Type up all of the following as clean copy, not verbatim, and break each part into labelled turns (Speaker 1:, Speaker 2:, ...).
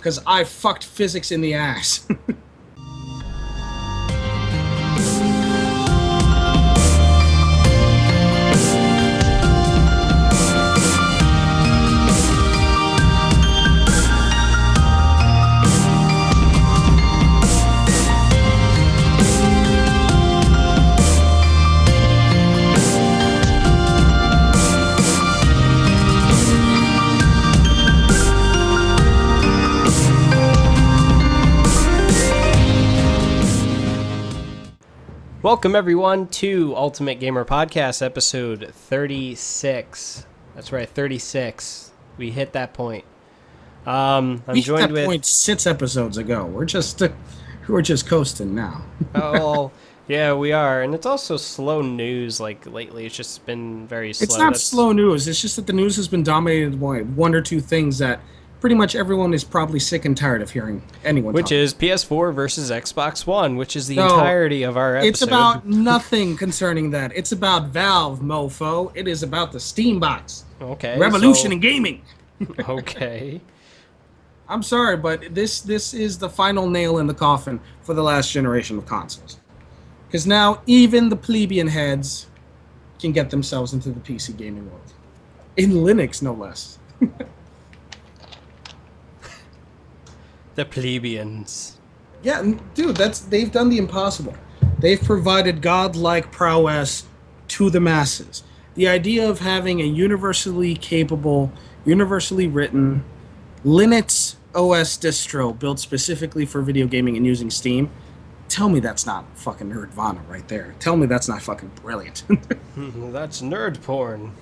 Speaker 1: because I fucked physics in the ass.
Speaker 2: Welcome, everyone, to Ultimate Gamer Podcast, episode 36. That's right, 36. We hit that point. I'm joined with...
Speaker 1: point 6 episodes ago. We're just coasting now.
Speaker 2: Oh, yeah, we are. And it's also slow news, like, lately. It's just been very slow.
Speaker 1: It's not slow news. It's just that the news has been dominated by one or two things that pretty much everyone is probably sick and tired of hearing anyone
Speaker 2: Which
Speaker 1: talk.
Speaker 2: is PS4 versus Xbox One, which is the entirety of our episode.
Speaker 1: It's about nothing concerning that. It's about Valve, mofo. It is about the Steam box.
Speaker 2: Okay.
Speaker 1: Revolution in gaming.
Speaker 2: Okay.
Speaker 1: I'm sorry, but this is the final nail in the coffin for the last generation of consoles. Because now even the plebeian heads can get themselves into the PC gaming world. In Linux, no less.
Speaker 2: The plebeians.
Speaker 1: Yeah, dude, they've done the impossible. They've provided godlike prowess to the masses. The idea of having a universally capable, universally written Linux OS distro built specifically for video gaming and using Steam, tell me that's not fucking nerdvana right there. Tell me that's not fucking brilliant.
Speaker 2: That's nerd porn.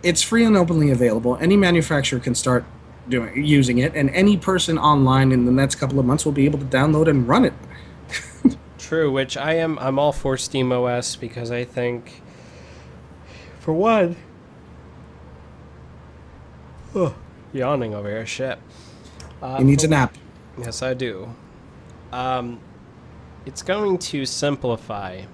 Speaker 1: It's free and openly available. Any manufacturer can start using it, and any person online in the next couple of months will be able to download and run it.
Speaker 2: True, which I'm all for SteamOS because I think, for one, yawning over here, shit.
Speaker 1: He needs a nap.
Speaker 2: Yes, I do. It's going to simplify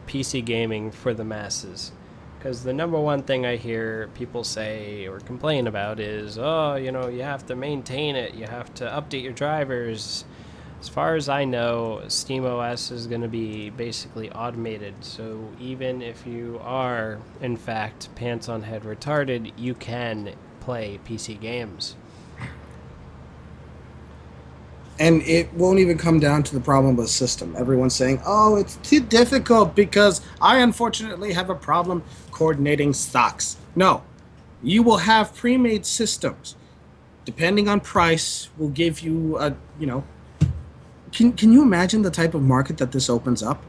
Speaker 2: PC gaming for the masses. Because the number one thing I hear people say or complain about is, oh, you have to maintain it, you have to update your drivers. As far as I know, SteamOS is going to be basically automated. So even if you are, in fact, pants on head retarded, you can play PC games.
Speaker 1: And it won't even come down to the problem of the system. Everyone's saying, oh, it's too difficult because I unfortunately have a problem coordinating stocks. No, you will have pre-made systems. Depending on price, will give you a, Can you imagine the type of market that this opens up?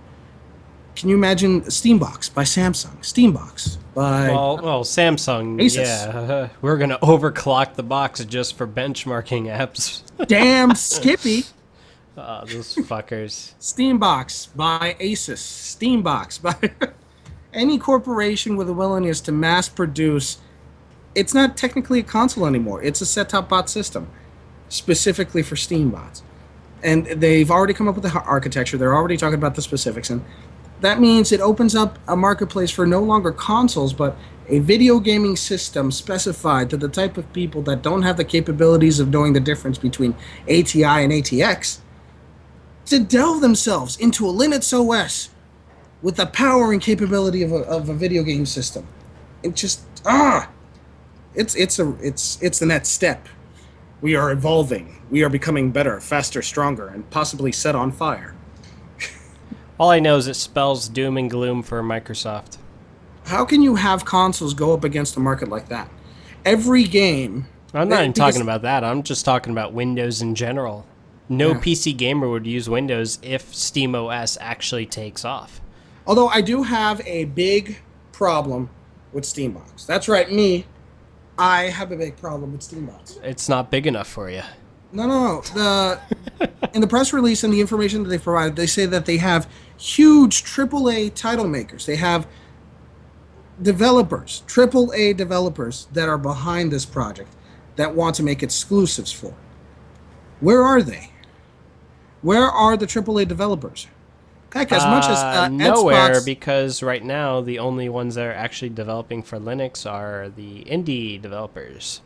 Speaker 1: Can you imagine Steambox by Samsung? Steambox by...
Speaker 2: Well, Samsung,
Speaker 1: Asus.
Speaker 2: Yeah. We're going to overclock the box just for benchmarking apps.
Speaker 1: Damn Skippy.
Speaker 2: Those fuckers.
Speaker 1: Steambox by Asus. Steambox by... Any corporation with a willingness to mass produce... It's not technically a console anymore. It's a set-top box system. Specifically for Steambots. And they've already come up with the architecture. They're already talking about the specifics. And that means it opens up a marketplace for no longer consoles, but a video gaming system specified to the type of people that don't have the capabilities of knowing the difference between ATI and ATX to delve themselves into a Linux OS with the power and capability of a video game system. It just, it's the next step. We are evolving. We are becoming better, faster, stronger, and possibly set on fire.
Speaker 2: All I know is it spells doom and gloom for Microsoft.
Speaker 1: How can you have consoles go up against a market like that? Every game...
Speaker 2: I'm not even talking about that. I'm just talking about Windows in general. No PC gamer would use Windows if SteamOS actually takes off.
Speaker 1: Although I do have a big problem with Steambox. That's right, me. I have a big problem with Steambox.
Speaker 2: It's not big enough for you.
Speaker 1: No. In the press release and the information that they provided, they say that they have huge AAA title makers. They have developers, AAA developers that are behind this project that want to make exclusives for it. Where are they? Where are the AAA developers? Heck, as much as
Speaker 2: nowhere,
Speaker 1: Xbox...
Speaker 2: because right now the only ones that are actually developing for Linux are the indie developers.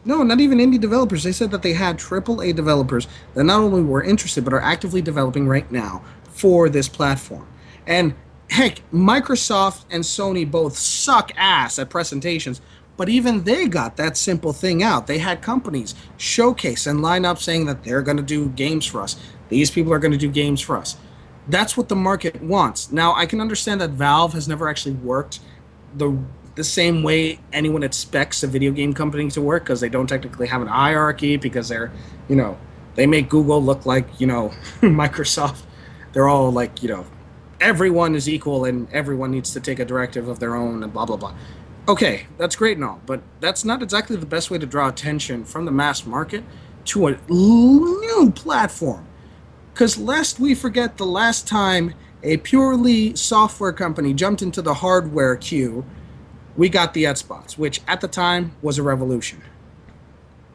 Speaker 1: No, not even indie developers. They said that they had AAA developers that not only were interested but are actively developing right now for this platform. And heck, Microsoft and Sony both suck ass at presentations, but even they got that simple thing out. They had companies showcase and line up saying that they're going to do games for us. These people are going to do games for us. That's what the market wants. Now, I can understand that Valve has never actually worked the the same way anyone expects a video game company to work, because they don't technically have an hierarchy, because they're, you know, they make Google look like, you know, Microsoft. They're all like, you know, everyone is equal and everyone needs to take a directive of their own and blah blah blah. Okay, that's great and all, but that's not exactly the best way to draw attention from the mass market to a new platform. Because lest we forget the last time a purely software company jumped into the hardware queue, we got the Xbox, which at the time was a revolution.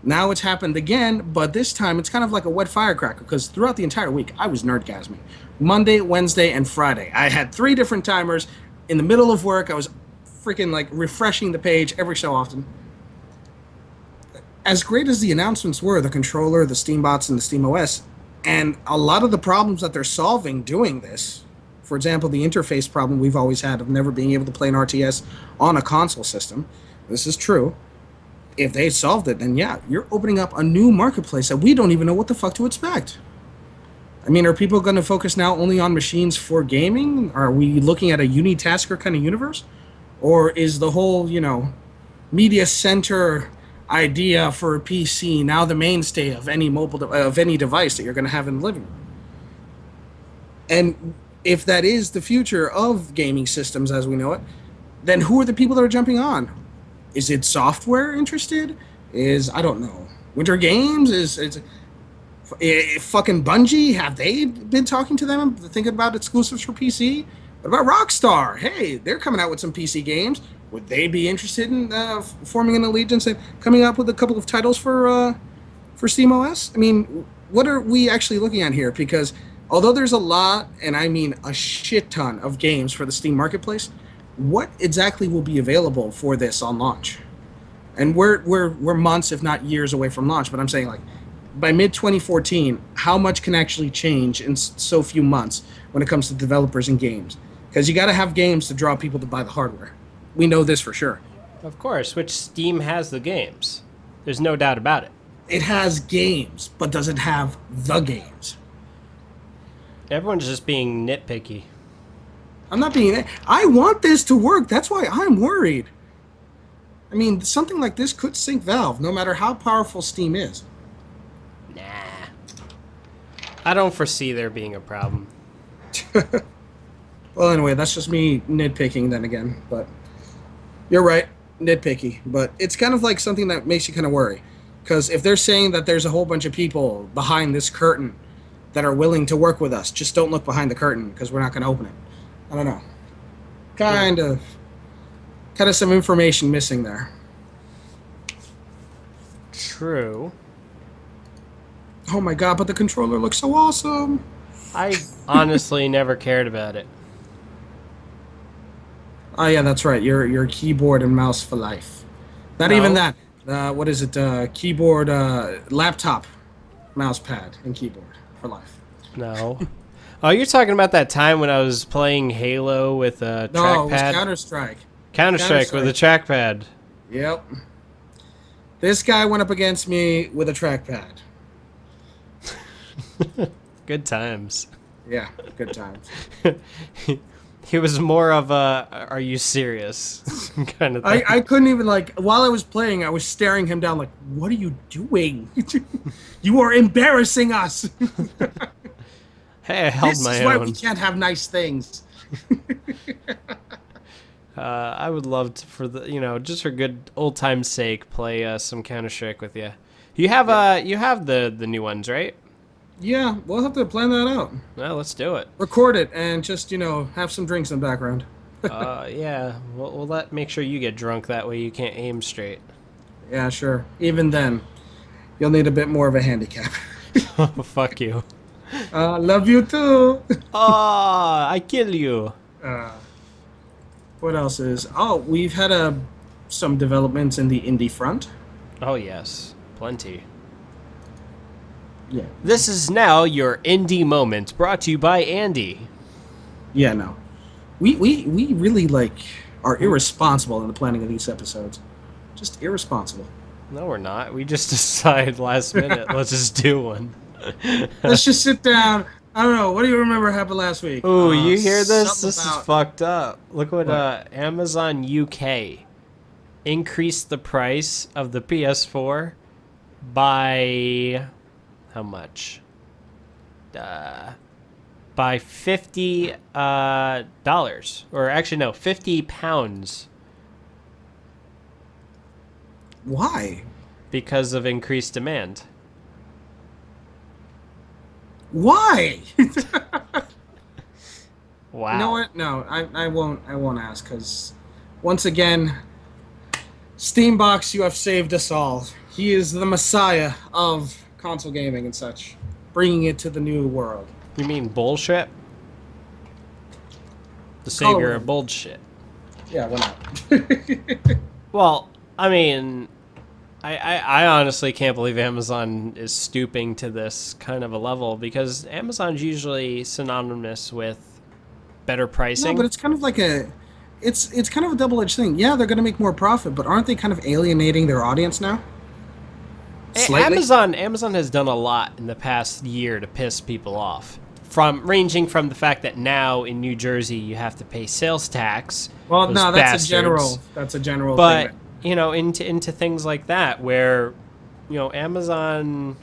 Speaker 1: Now it's happened again, but this time it's kind of like a wet firecracker, because throughout the entire week I was nerdgasming. Monday, Wednesday, and Friday. I had 3 different timers. In the middle of work, I was freaking like refreshing the page every so often. As great as the announcements were, the controller, the Steambots, and the SteamOS, and a lot of the problems that they're solving doing this, for example, the interface problem we've always had of never being able to play an RTS on a console system, this is true. If they solved it, then yeah, you're opening up a new marketplace that we don't even know what the fuck to expect. I mean, are people going to focus now only on machines for gaming? Are we looking at a unitasker kind of universe? Or is the whole, you know, media center idea for a PC now the mainstay of any of any device that you're going to have in the living room? And if that is the future of gaming systems as we know it, then who are the people that are jumping on? Is it software interested? Is, I don't know, Winter Games? Is fucking Bungie? Have they been talking to them, thinking about exclusives for PC? What about Rockstar? Hey, they're coming out with some PC games. Would they be interested in forming an allegiance and coming up with a couple of titles for SteamOS? I mean, what are we actually looking at here? Because although there's a lot, and I mean a shit ton of games for the Steam Marketplace, what exactly will be available for this on launch? And we're months, if not years, away from launch. But I'm saying, like, by mid 2014, how much can actually change in so few months when it comes to developers and games? Because you got to have games to draw people to buy the hardware. We know this for sure.
Speaker 2: Of course, which Steam has the games. There's no doubt about it.
Speaker 1: It has games, but does it have the games?
Speaker 2: Everyone's just being nitpicky.
Speaker 1: I'm not being... I want this to work. That's why I'm worried. I mean, something like this could sink Valve, no matter how powerful Steam is.
Speaker 2: Nah. I don't foresee there being a problem.
Speaker 1: Well, anyway, that's just me nitpicking then again, but... You're right, nitpicky, but it's kind of like something that makes you kind of worry. Because if they're saying that there's a whole bunch of people behind this curtain that are willing to work with us, just don't look behind the curtain, because we're not going to open it. I don't know. Kind of some information missing there.
Speaker 2: True.
Speaker 1: Oh my god, but the controller looks so awesome.
Speaker 2: I honestly never cared about it.
Speaker 1: Oh yeah, that's right. Your keyboard and mouse for life. Not
Speaker 2: No.
Speaker 1: even that. What is it? Keyboard, laptop, mouse pad, and keyboard for life.
Speaker 2: No. Oh, you're talking about that time when I was playing Halo with a
Speaker 1: No,
Speaker 2: trackpad?
Speaker 1: it was Counter-Strike.
Speaker 2: Counter-Strike with a trackpad.
Speaker 1: Yep. This guy went up against me with a trackpad.
Speaker 2: Good times.
Speaker 1: Yeah, good times.
Speaker 2: He was more of a, are you serious kind of thing.
Speaker 1: I couldn't even, like, while I was playing, I was staring him down like, what are you doing? You are embarrassing us.
Speaker 2: Hey, I held
Speaker 1: This
Speaker 2: my
Speaker 1: is why
Speaker 2: own.
Speaker 1: we can't have nice things.
Speaker 2: I would love to, for the, you know, just for good old time's sake, play some Counter-Strike with you. You have the new ones, right?
Speaker 1: Yeah, we'll have to plan that out.
Speaker 2: Well, let's do it.
Speaker 1: Record it and just, you know, have some drinks in the background.
Speaker 2: Yeah, we'll make sure you get drunk. That way you can't aim straight.
Speaker 1: Yeah, sure. Even then, you'll need a bit more of a handicap.
Speaker 2: Oh, fuck you.
Speaker 1: Love you too.
Speaker 2: Oh, I kill you.
Speaker 1: What else is? Oh, we've had some developments in the indie front.
Speaker 2: Oh, yes. Plenty.
Speaker 1: Yeah.
Speaker 2: This is now your indie moment, brought to you by Andy.
Speaker 1: Yeah, no. We really, like, are irresponsible in the planning of these episodes. Just irresponsible.
Speaker 2: No, we're not. We just decided last minute, let's just do one.
Speaker 1: Let's just sit down. I don't know. What do you remember happened last week?
Speaker 2: Ooh, you hear this?
Speaker 1: Something
Speaker 2: This is
Speaker 1: about...
Speaker 2: fucked up. Look what
Speaker 1: What?
Speaker 2: Amazon UK increased the price of the PS4 by how much? By $50, or actually no, £50
Speaker 1: Why?
Speaker 2: because of increased demand.
Speaker 1: Why?
Speaker 2: Wow.
Speaker 1: You know what? No, I won't ask, because once again, Steambox, you have saved us all. He is the messiah of console gaming and such, bringing it to the new world.
Speaker 2: You mean bullshit? The savior of bullshit.
Speaker 1: Yeah, why not?
Speaker 2: Well, I mean, I honestly can't believe Amazon is stooping to this kind of a level, because Amazon's usually synonymous with better pricing.
Speaker 1: No, but it's kind of like it's kind of a double-edged thing. Yeah, they're going to make more profit, but aren't they kind of alienating their audience now? Slightly?
Speaker 2: Amazon has done a lot in the past year to piss people off. Ranging from the fact that now in New Jersey you have to pay sales tax.
Speaker 1: Well,
Speaker 2: those
Speaker 1: no,
Speaker 2: bastards.
Speaker 1: that's a general
Speaker 2: But
Speaker 1: thing.
Speaker 2: you know, into things like that where, you know, Amazon,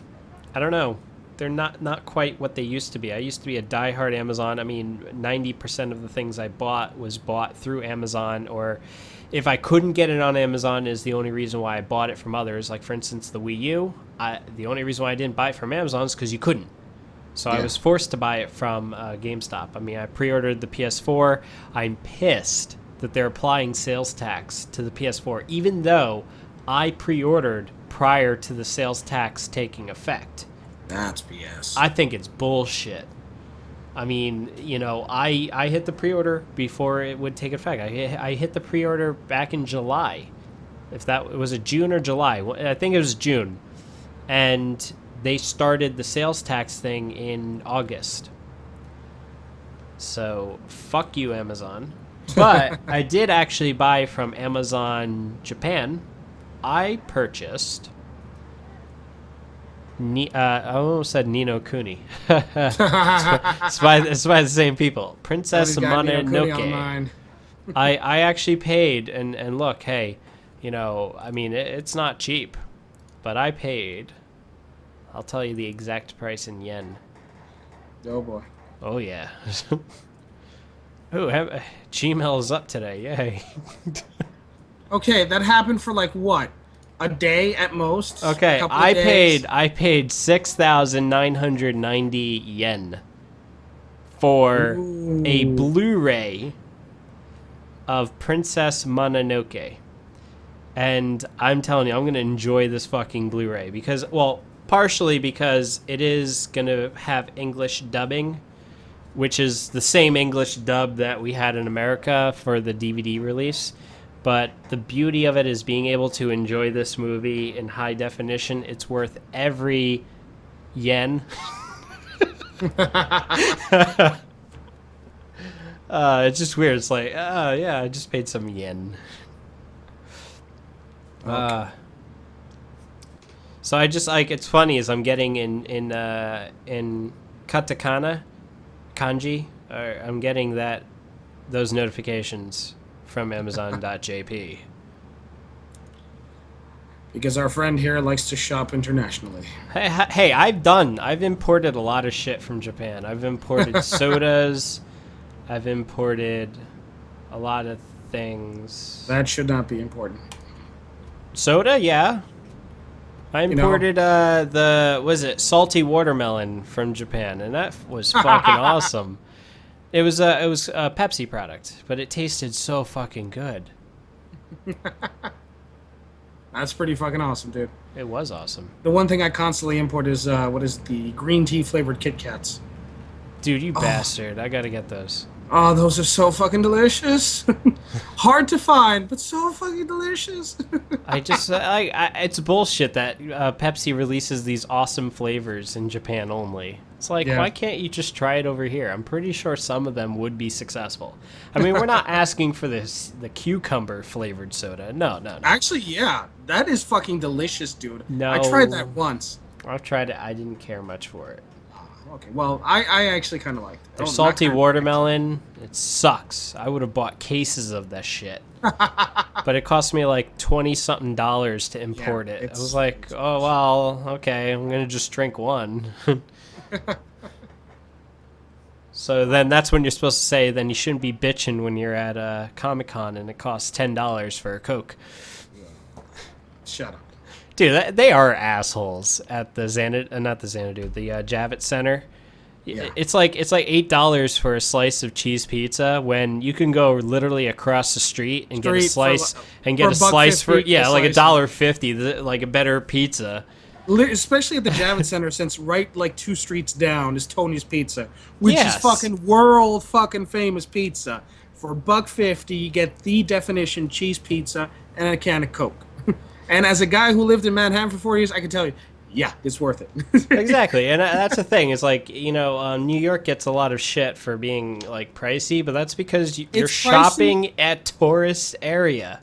Speaker 2: I don't know, they're not quite what they used to be. I used to be a diehard Amazon. I mean, 90% of the things I bought was bought through Amazon, or if I couldn't get it on Amazon is the only reason why I bought it from others. Like, for instance, the Wii U, the only reason why I didn't buy it from Amazon is because you couldn't. So I was forced to buy it from GameStop. I mean, I pre-ordered the PS4. I'm pissed that they're applying sales tax to the PS4, even though I pre-ordered prior to the sales tax taking effect.
Speaker 1: That's BS.
Speaker 2: I think it's bullshit. I mean, you know, I hit the pre-order before it would take effect. I hit the pre-order back in July. If that was it, June or July? I think it was June. And they started the sales tax thing in August. So, fuck you, Amazon. But I did actually buy from Amazon Japan. I purchased... I almost said Ni no Kuni. It's by the same people. Princess Mononoke. I actually paid, and look, hey, you know, I mean, it's not cheap, but I paid. I'll tell you the exact price in yen.
Speaker 1: Oh boy.
Speaker 2: Oh yeah. Oh, Gmail is up today. Yay.
Speaker 1: Okay, that happened for like what? A day at most?
Speaker 2: Okay, I paid 6,990 yen for a Blu-ray of Princess Mononoke. And I'm telling you, I'm going to enjoy this fucking Blu-ray because, well, partially because it is going to have English dubbing, which is the same English dub that we had in America for the DVD release. But the beauty of it is being able to enjoy this movie in high definition. It's worth every yen. It's just weird. It's like, oh, yeah, I just paid some yen.
Speaker 1: Okay.
Speaker 2: So I just, like, it's funny as I'm getting in katakana, kanji, I'm getting those notifications from Amazon.jp.
Speaker 1: Because our friend here likes to shop internationally.
Speaker 2: Hey, I've imported a lot of shit from Japan. I've imported sodas. I've imported a lot of things.
Speaker 1: That should not be important.
Speaker 2: Soda, yeah. I imported was it salty watermelon from Japan, and that was fucking awesome. It was a Pepsi product, but it tasted so fucking good.
Speaker 1: That's pretty fucking awesome, dude.
Speaker 2: It was awesome.
Speaker 1: The one thing I constantly import is the green tea flavored Kit Kats.
Speaker 2: Dude, you bastard. I gotta get those.
Speaker 1: Oh, those are so fucking delicious. Hard to find, but so fucking delicious.
Speaker 2: It's bullshit that Pepsi releases these awesome flavors in Japan only. It's like,
Speaker 1: Yeah.
Speaker 2: why can't you just try it over here? I'm pretty sure some of them would be successful. I mean, we're not asking for the cucumber flavored soda. No, no, no.
Speaker 1: Actually, yeah, that is fucking delicious, dude. I tried that
Speaker 2: No,
Speaker 1: once.
Speaker 2: I've tried it. I didn't care much for it.
Speaker 1: Okay, well, I actually kind of liked it.
Speaker 2: Their
Speaker 1: Oh, not
Speaker 2: salty
Speaker 1: kind of.
Speaker 2: watermelon, it sucks. I would have bought cases of that shit. But it cost me like 20 something dollars to import
Speaker 1: Yeah,
Speaker 2: it. I
Speaker 1: it's
Speaker 2: was like, oh, well, okay, I'm going to just drink one. So then that's when you're supposed to say, then you shouldn't be bitching when you're at ComicCon and it costs $10 for a Coke.
Speaker 1: Shut up.
Speaker 2: Dude, they are assholes at the not the Xanadu, the Javits Center.
Speaker 1: Yeah.
Speaker 2: It's like $8 for a slice of cheese pizza when you can go literally across the street and get a slice
Speaker 1: for a buck
Speaker 2: for
Speaker 1: 50 a
Speaker 2: like
Speaker 1: slice.
Speaker 2: $1.50, like a better pizza.
Speaker 1: Especially at the Javits Center, since right like 2 streets down is Tony's Pizza, which
Speaker 2: Yes.
Speaker 1: is fucking world fucking famous pizza. For $1.50, you get the definition cheese pizza and a can of Coke. And as a guy who lived in Manhattan for 4 years, I can tell you, yeah, it's worth it.
Speaker 2: Exactly, and that's the thing. It's like, New York gets a lot of shit for being like pricey, but that's because you're
Speaker 1: It's
Speaker 2: shopping at tourist area.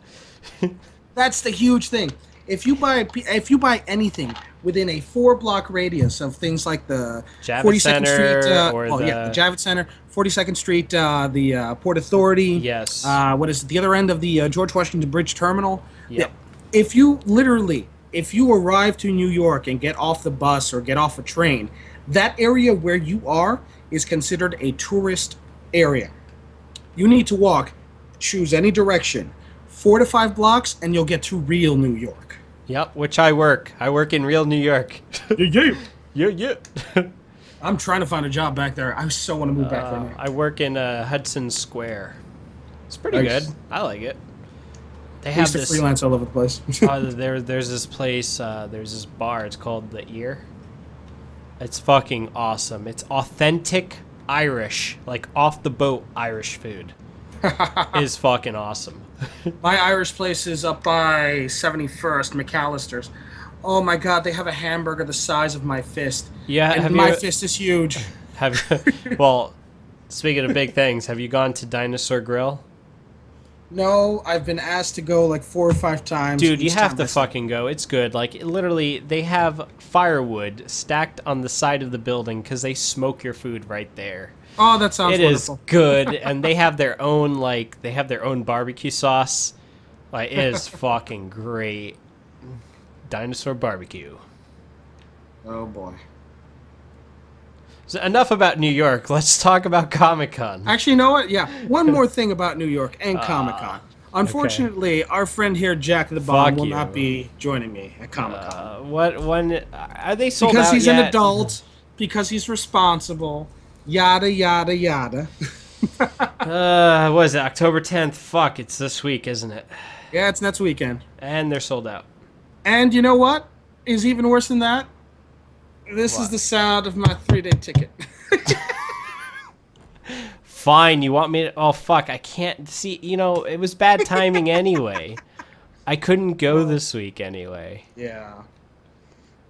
Speaker 1: That's the huge thing. If you buy anything within a 4-block radius of things like the
Speaker 2: Javits
Speaker 1: 42nd
Speaker 2: Center
Speaker 1: Street,
Speaker 2: or
Speaker 1: the Javits Center, 42nd Street, the Port Authority.
Speaker 2: Yes.
Speaker 1: What is it, the other end of the George Washington Bridge Terminal?
Speaker 2: Yep.
Speaker 1: If you arrive to New York and get off the bus or get off a train, that area where you are is considered a tourist area. You need to walk, choose any direction, 4 to 5 blocks, and you'll get to real New York.
Speaker 2: Yep, which I work. I work in real New York.
Speaker 1: Yeah.
Speaker 2: Yeah.
Speaker 1: I'm trying to find a job back there. I so want to move back there now.
Speaker 2: I work in Hudson Square. It's pretty
Speaker 1: Nice.
Speaker 2: good. I like it. They
Speaker 1: I
Speaker 2: have
Speaker 1: used to
Speaker 2: this.
Speaker 1: freelance all over the place.
Speaker 2: There's this place. There's this bar. It's called The Ear. It's fucking awesome. It's authentic Irish, like off the boat Irish food. Is fucking awesome.
Speaker 1: My Irish place is up by 71st, McAllister's. Oh my god, they have a hamburger the size of my fist.
Speaker 2: Yeah,
Speaker 1: And
Speaker 2: have
Speaker 1: my
Speaker 2: you
Speaker 1: fist is huge.
Speaker 2: have well, speaking of big things, have you gone to Dinosaur Grill?
Speaker 1: No, I've been asked to go like 4 or 5 times.
Speaker 2: Dude, you
Speaker 1: Each
Speaker 2: have
Speaker 1: time
Speaker 2: to
Speaker 1: I say-
Speaker 2: fucking go. It's good. Like, literally, they have firewood stacked on the side of the building because they smoke your food right there.
Speaker 1: Oh, that sounds
Speaker 2: It is
Speaker 1: wonderful.
Speaker 2: good, and they have their own barbecue sauce. Like, it is fucking great. Dinosaur barbecue.
Speaker 1: Oh boy.
Speaker 2: So enough about New York. Let's talk about Comic-Con.
Speaker 1: Actually, you know what? Yeah, one more thing about New York and Comic-Con. Unfortunately, our friend here, Jack the Bomb,
Speaker 2: Fuck
Speaker 1: will
Speaker 2: you.
Speaker 1: not be joining me at Comic-Con.
Speaker 2: What when are they sold
Speaker 1: Because
Speaker 2: out
Speaker 1: he's
Speaker 2: yet?
Speaker 1: an adult, because he's responsible, yada, yada, yada.
Speaker 2: What is it? October 10th. Fuck, it's this week, isn't it?
Speaker 1: Yeah, it's next weekend.
Speaker 2: And they're sold out.
Speaker 1: And you know what is even worse than that? This
Speaker 2: What?
Speaker 1: is the sound of my 3-day ticket.
Speaker 2: Fine, you want me to... Oh, fuck, I can't see... it was bad timing anyway. I couldn't go this week anyway.
Speaker 1: Yeah.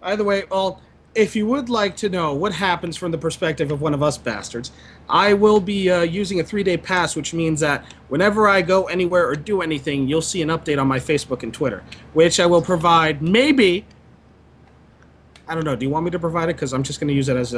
Speaker 1: Either way, well, if you would like to know what happens from the perspective of one of us bastards, I will be using a 3-day pass, which means that whenever I go anywhere or do anything, you'll see an update on my Facebook and Twitter, which I will provide maybe... I don't know. Do you want me to provide it? Because I'm just going to use it as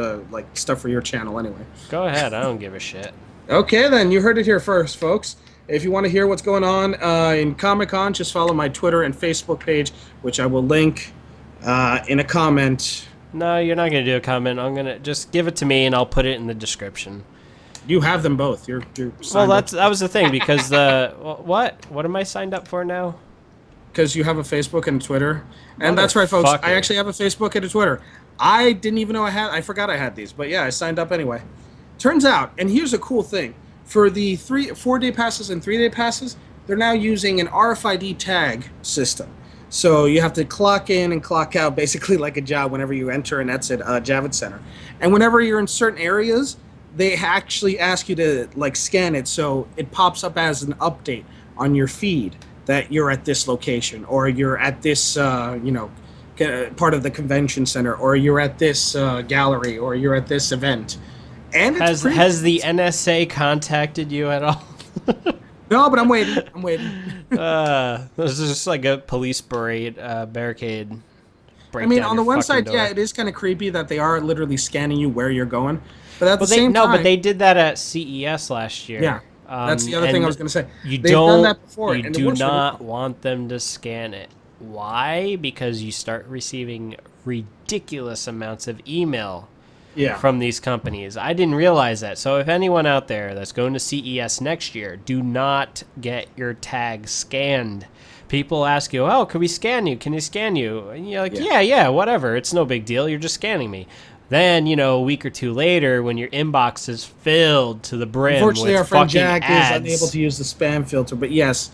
Speaker 1: stuff for your channel anyway.
Speaker 2: Go ahead, I don't give a shit.
Speaker 1: Okay, then. You heard it here first, folks. If you want to hear what's going on in Comic-Con, just follow my Twitter and Facebook page, which I will link in a comment.
Speaker 2: No, you're not going to do a comment. I'm going to... Just give it to me and I'll put it in the description.
Speaker 1: You have them both. You're
Speaker 2: Well,
Speaker 1: signed up.
Speaker 2: that was the thing, because the... What? What am I signed up for now?
Speaker 1: Because you have a Facebook and a Twitter. And that's right, folks.
Speaker 2: Motherfucker.
Speaker 1: I actually have a Facebook and a Twitter. I didn't even know I had... I forgot I had these. But yeah, I signed up anyway. Turns out, and here's a cool thing. For the 4-day passes and 3-day passes, they're now using an RFID tag system. So you have to clock in and clock out basically like a job whenever you enter and exit Javits Center. And whenever you're in certain areas, they actually ask you to scan it so it pops up as an update on your feed that you're at this location, or you're at this, part of the convention center, or you're at this gallery, or you're at this event. And it's
Speaker 2: Has the NSA contacted you at all?
Speaker 1: No, but I'm waiting. I'm waiting.
Speaker 2: There's just like a police barricade.
Speaker 1: I mean, on the one side, door. Yeah, it is kind of creepy that they are literally scanning you where you're going. But at the same time,
Speaker 2: but they did that at CES last year.
Speaker 1: Yeah, that's the other thing I was going to say.
Speaker 2: They've done that before. You do not want them to scan it. Why? Because you start receiving ridiculous amounts of email from these companies. I didn't realize that. So if anyone out there that's going to CES next year, do not get your tag scanned. People ask you, oh, can we scan you? Can you scan you? And you're like, yeah, whatever. It's no big deal. You're just scanning me. Then, a week or two later, when your inbox is filled to the brim
Speaker 1: unfortunately,
Speaker 2: with
Speaker 1: our friend
Speaker 2: fucking
Speaker 1: Jack
Speaker 2: ads.
Speaker 1: is unable to use the spam filter. But yes,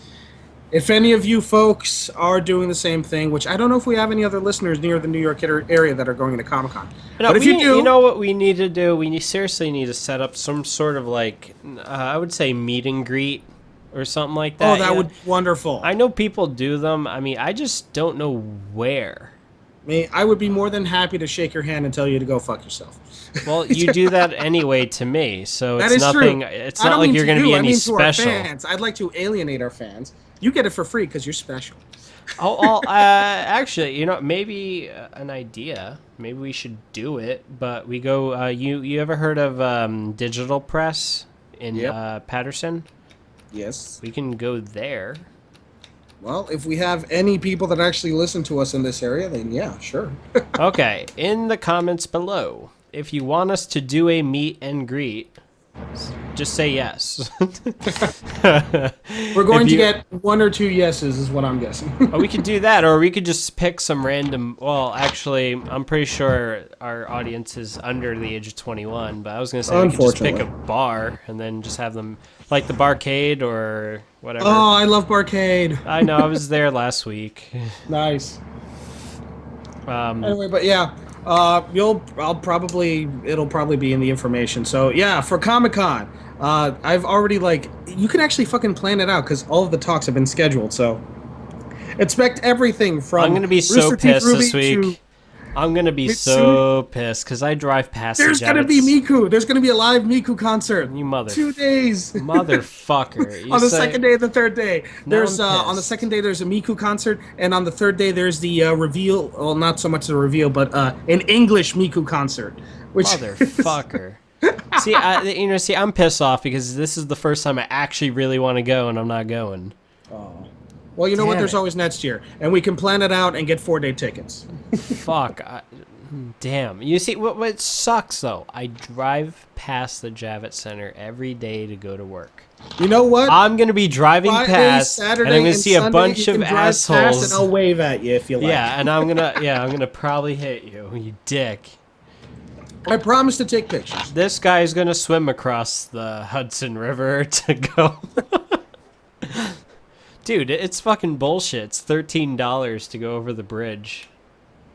Speaker 1: if any of you folks are doing the same thing, which I don't know if we have any other listeners near the New York area that are going to ComicCon.
Speaker 2: No, but if you do... You know what we need to do? We seriously need to set up some sort of, I would say meet and greet or something like that.
Speaker 1: Oh, that would be wonderful.
Speaker 2: I know people do them. I mean, I just don't know where.
Speaker 1: I would be more than happy to shake your hand and tell you to go fuck yourself.
Speaker 2: Well, you do that anyway to me, so it's nothing. True. It's not like you're going to be any special.
Speaker 1: To our fans. I'd like to alienate our fans. You get it for free because you're special.
Speaker 2: Actually, maybe an idea. Maybe we should do it, but we go. You ever heard of Digital Press in Patterson?
Speaker 1: Yes.
Speaker 2: We can go there.
Speaker 1: Well, if we have any people that actually listen to us in this area, then yeah, sure.
Speaker 2: Okay, in the comments below, if you want us to do a meet and greet, just say yes.
Speaker 1: We're going to get 1 or 2 yeses is what I'm guessing.
Speaker 2: Oh, we could do that, or we could just pick some random... Well, actually, I'm pretty sure our audience is under the age of 21, but I was going to say we could just pick a bar and then just have them... Like the Barcade or whatever.
Speaker 1: Oh, I love Barcade.
Speaker 2: I know, I was there last week.
Speaker 1: Nice. Anyway, but yeah, it'll probably be in the information. So yeah, for Comic-Con, I've already you can actually fucking plan it out because all of the talks have been scheduled. So expect everything from.
Speaker 2: I'm gonna be so pissed this week. I'm going to be so pissed because I drive past
Speaker 1: There's going to be Miku. There's going to be a live Miku concert.
Speaker 2: You mother...
Speaker 1: 2 days.
Speaker 2: Motherfucker.
Speaker 1: On the second day and the third day. There's on the second day, there's a Miku concert. And on the third day, there's the reveal. Well, not so much the reveal, but an English Miku concert.
Speaker 2: Motherfucker. See, I'm pissed off because this is the first time I actually really want to go and I'm not going.
Speaker 1: Oh. Well, you know what? There's always next year, and we can plan it out and get 4-day tickets.
Speaker 2: Fuck. Damn. You see, what sucks, though, I drive past the Javits Center every day to go to work.
Speaker 1: You know what?
Speaker 2: I'm going to be driving past,
Speaker 1: Saturday,
Speaker 2: and I'm going to see
Speaker 1: Sunday,
Speaker 2: a bunch of assholes.
Speaker 1: And I'll wave at you if you like.
Speaker 2: Yeah, and I'm gonna probably hit you, you dick.
Speaker 1: I promise to take pictures.
Speaker 2: This guy's going to swim across the Hudson River to go... Dude, it's fucking bullshit. It's $13 to go over the bridge.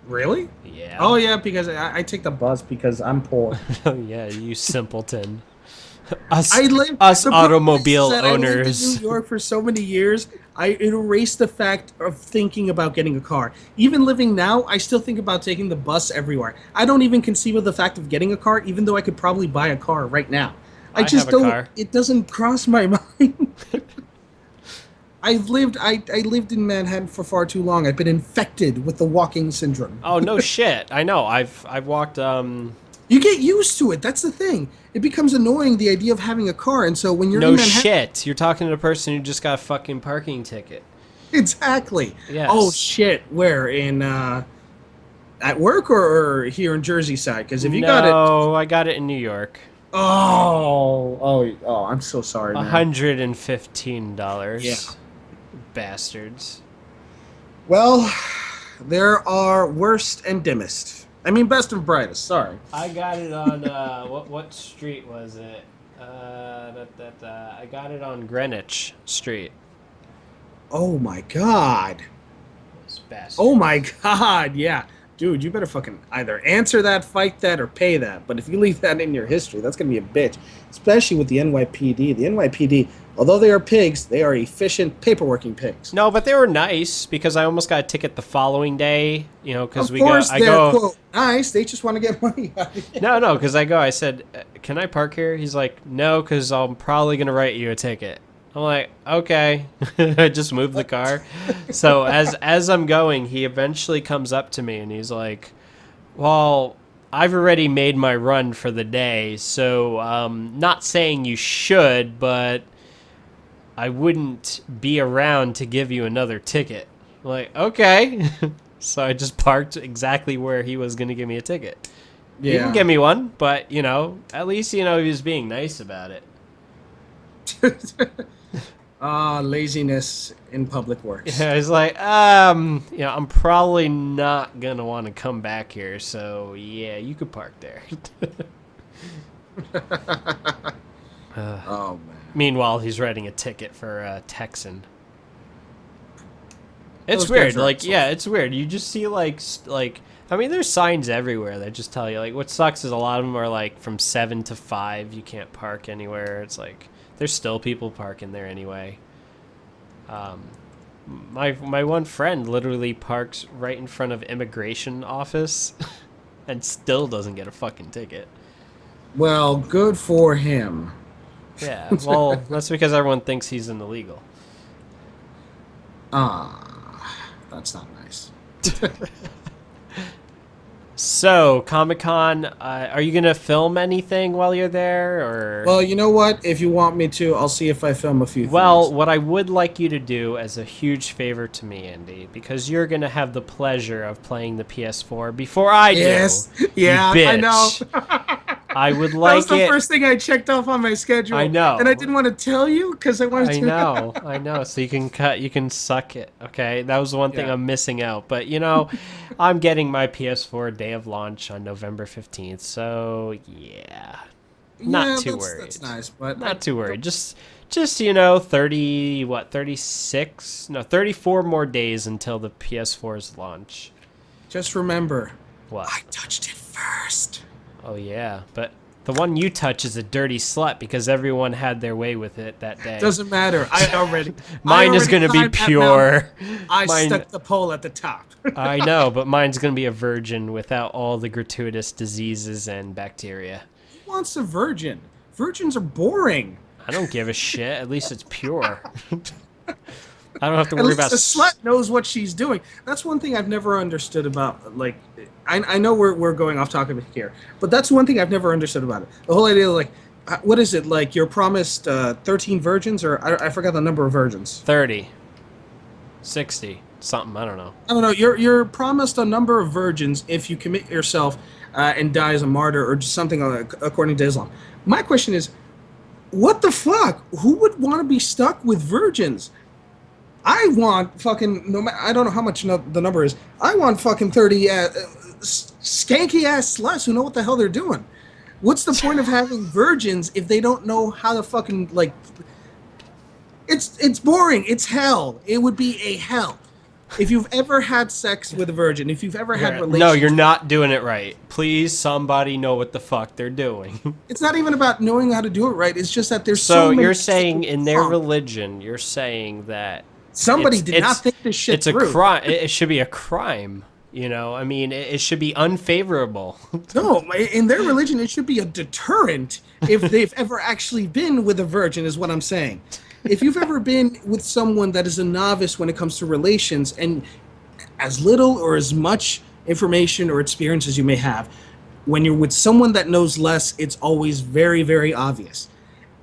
Speaker 1: Really?
Speaker 2: Yeah.
Speaker 1: Oh, yeah, because I take the bus because I'm poor.
Speaker 2: Yeah, you simpleton. Us
Speaker 1: automobile
Speaker 2: owners.
Speaker 1: I lived in New York for so many years, it erased the fact of thinking about getting a car. Even living now, I still think about taking the bus everywhere. I don't even conceive of the fact of getting a car, even though I could probably buy a car right now. I just don't. Car. It doesn't cross my mind. I lived in Manhattan for far too long. I've been infected with the walking syndrome.
Speaker 2: Oh no shit! I know. I've walked.
Speaker 1: You get used to it. That's the thing. It becomes annoying the idea of having a car, and so when you're in Manhattan,
Speaker 2: shit, you're talking to a person who just got a fucking parking ticket.
Speaker 1: Exactly.
Speaker 2: Yes.
Speaker 1: Oh shit! Where in at work or here in Jersey side? Because if you got it,
Speaker 2: I got it in New York.
Speaker 1: Oh! I'm so sorry. Man.
Speaker 2: $115.
Speaker 1: Yeah.
Speaker 2: Bastards.
Speaker 1: Well, there are worst and dimmest. I mean, best and brightest. Sorry.
Speaker 2: I got it on what street was it? I got it on Greenwich Street.
Speaker 1: Oh my god.
Speaker 2: Those bastards.
Speaker 1: Oh my god. Yeah, dude, you better fucking either answer that, fight that, or pay that. But if you leave that in your history, that's gonna be a bitch. Especially with the NYPD. The NYPD Although they are pigs, they are efficient paperworking pigs.
Speaker 2: No, but they were nice because I almost got a ticket the following day. You know, because
Speaker 1: Of course,
Speaker 2: I
Speaker 1: they're
Speaker 2: go.
Speaker 1: quote nice. They just want to get money out of it.
Speaker 2: No, because I said, "Can I park here?" He's like, "No, because I'm probably gonna write you a ticket." I'm like, "Okay." I just moved the car. So as I'm going, he eventually comes up to me and he's like, "Well, I've already made my run for the day, so not saying you should, but I wouldn't be around to give you another ticket." I'm like, "Okay." So I just parked exactly where he was gonna give me a ticket. He didn't
Speaker 1: Yeah.
Speaker 2: give me one, but at least he was being nice about it.
Speaker 1: Laziness in public works.
Speaker 2: Yeah, he's like, I'm probably not gonna want to come back here, so yeah, you could park there.
Speaker 1: Oh man,
Speaker 2: Meanwhile, he's writing a ticket for a Texan. It's
Speaker 1: those guys
Speaker 2: weird.
Speaker 1: are
Speaker 2: Like,
Speaker 1: assholes.
Speaker 2: yeah, it's weird. You just see like I mean, there's signs everywhere that just tell you like what sucks is a lot of them are like from 7 to 5. You can't park anywhere. It's like there's still people parking there anyway. Um, my one friend literally parks right in front of immigration office, and still doesn't get a fucking ticket.
Speaker 1: Well, good for him.
Speaker 2: Yeah, well, that's because everyone thinks he's an illegal.
Speaker 1: That's not nice.
Speaker 2: So, Comic-Con, are you gonna film anything while you're there, or?
Speaker 1: Well, you know what? If you want me to, I'll see if I film a few
Speaker 2: Well,
Speaker 1: things.
Speaker 2: what I would like you to do as a huge favor to me, Andy, because you're gonna have the pleasure of playing the PS4 before I do.
Speaker 1: Yes.
Speaker 2: You
Speaker 1: Yeah, I know.
Speaker 2: bitch. I would
Speaker 1: That was
Speaker 2: like
Speaker 1: the
Speaker 2: it.
Speaker 1: first thing I checked off on my schedule.
Speaker 2: I know.
Speaker 1: And I didn't want to tell you because I wanted
Speaker 2: I
Speaker 1: to.
Speaker 2: know, I know. So you can suck it. Okay, that was the one thing
Speaker 1: Yeah.
Speaker 2: I'm missing out. But I'm getting my PS4 day of launch on November 15th. So yeah, not
Speaker 1: Yeah,
Speaker 2: too
Speaker 1: that's,
Speaker 2: worried.
Speaker 1: that's nice, but
Speaker 2: Not too worried. Just 36, no, 34 more days until the PS4's launch.
Speaker 1: just remember,
Speaker 2: What?
Speaker 1: I touched it first.
Speaker 2: Oh yeah, but the one you touch is a dirty slut because everyone had their way with it that day.
Speaker 1: Doesn't matter.
Speaker 2: Mine is going to be
Speaker 1: climbed that
Speaker 2: pure.
Speaker 1: mountain. I
Speaker 2: Mine,
Speaker 1: stuck the pole at the top.
Speaker 2: I know, but mine's going to be a virgin without all the gratuitous diseases and bacteria.
Speaker 1: Who wants a virgin? Virgins are boring.
Speaker 2: I don't give a shit. At least it's pure. I don't have to
Speaker 1: At
Speaker 2: worry
Speaker 1: least
Speaker 2: about.
Speaker 1: a slut knows what she's doing. That's one thing I've never understood about, like, I know we're going off topic here, but that's one thing I've never understood about it. The whole idea of, like, what is it, like, you're promised 13 virgins, or I forgot the number of virgins.
Speaker 2: 30, 60, something. I don't know.
Speaker 1: I don't know, you're promised a number of virgins if you commit yourself and die as a martyr or just something according to Islam. My question is, what the fuck? Who would want to be stuck with virgins? I want fucking no matter. I don't know how much the number is. I want fucking 30 skanky ass sluts who know what the hell they're doing. What's the point of having virgins if they don't know how to fucking like? It's boring. It's hell. It would be a hell. If you've ever had sex with a virgin, if you've ever had relations,
Speaker 2: No, you're not doing it right. Please, somebody know what the fuck they're doing.
Speaker 1: it's not even about knowing how to do it right. It's just that there's
Speaker 2: So
Speaker 1: many
Speaker 2: you're saying in their
Speaker 1: wrong.
Speaker 2: religion, you're saying that
Speaker 1: Somebody did not think this shit
Speaker 2: it's
Speaker 1: through.
Speaker 2: a crime. It should be a crime. I mean, it should be unfavorable.
Speaker 1: No, in their religion, it should be a deterrent if they've ever actually been with a virgin, is what I'm saying. If you've ever been with someone that is a novice when it comes to relations, and as little or as much information or experience as you may have, when you're with someone that knows less, it's always very, very obvious.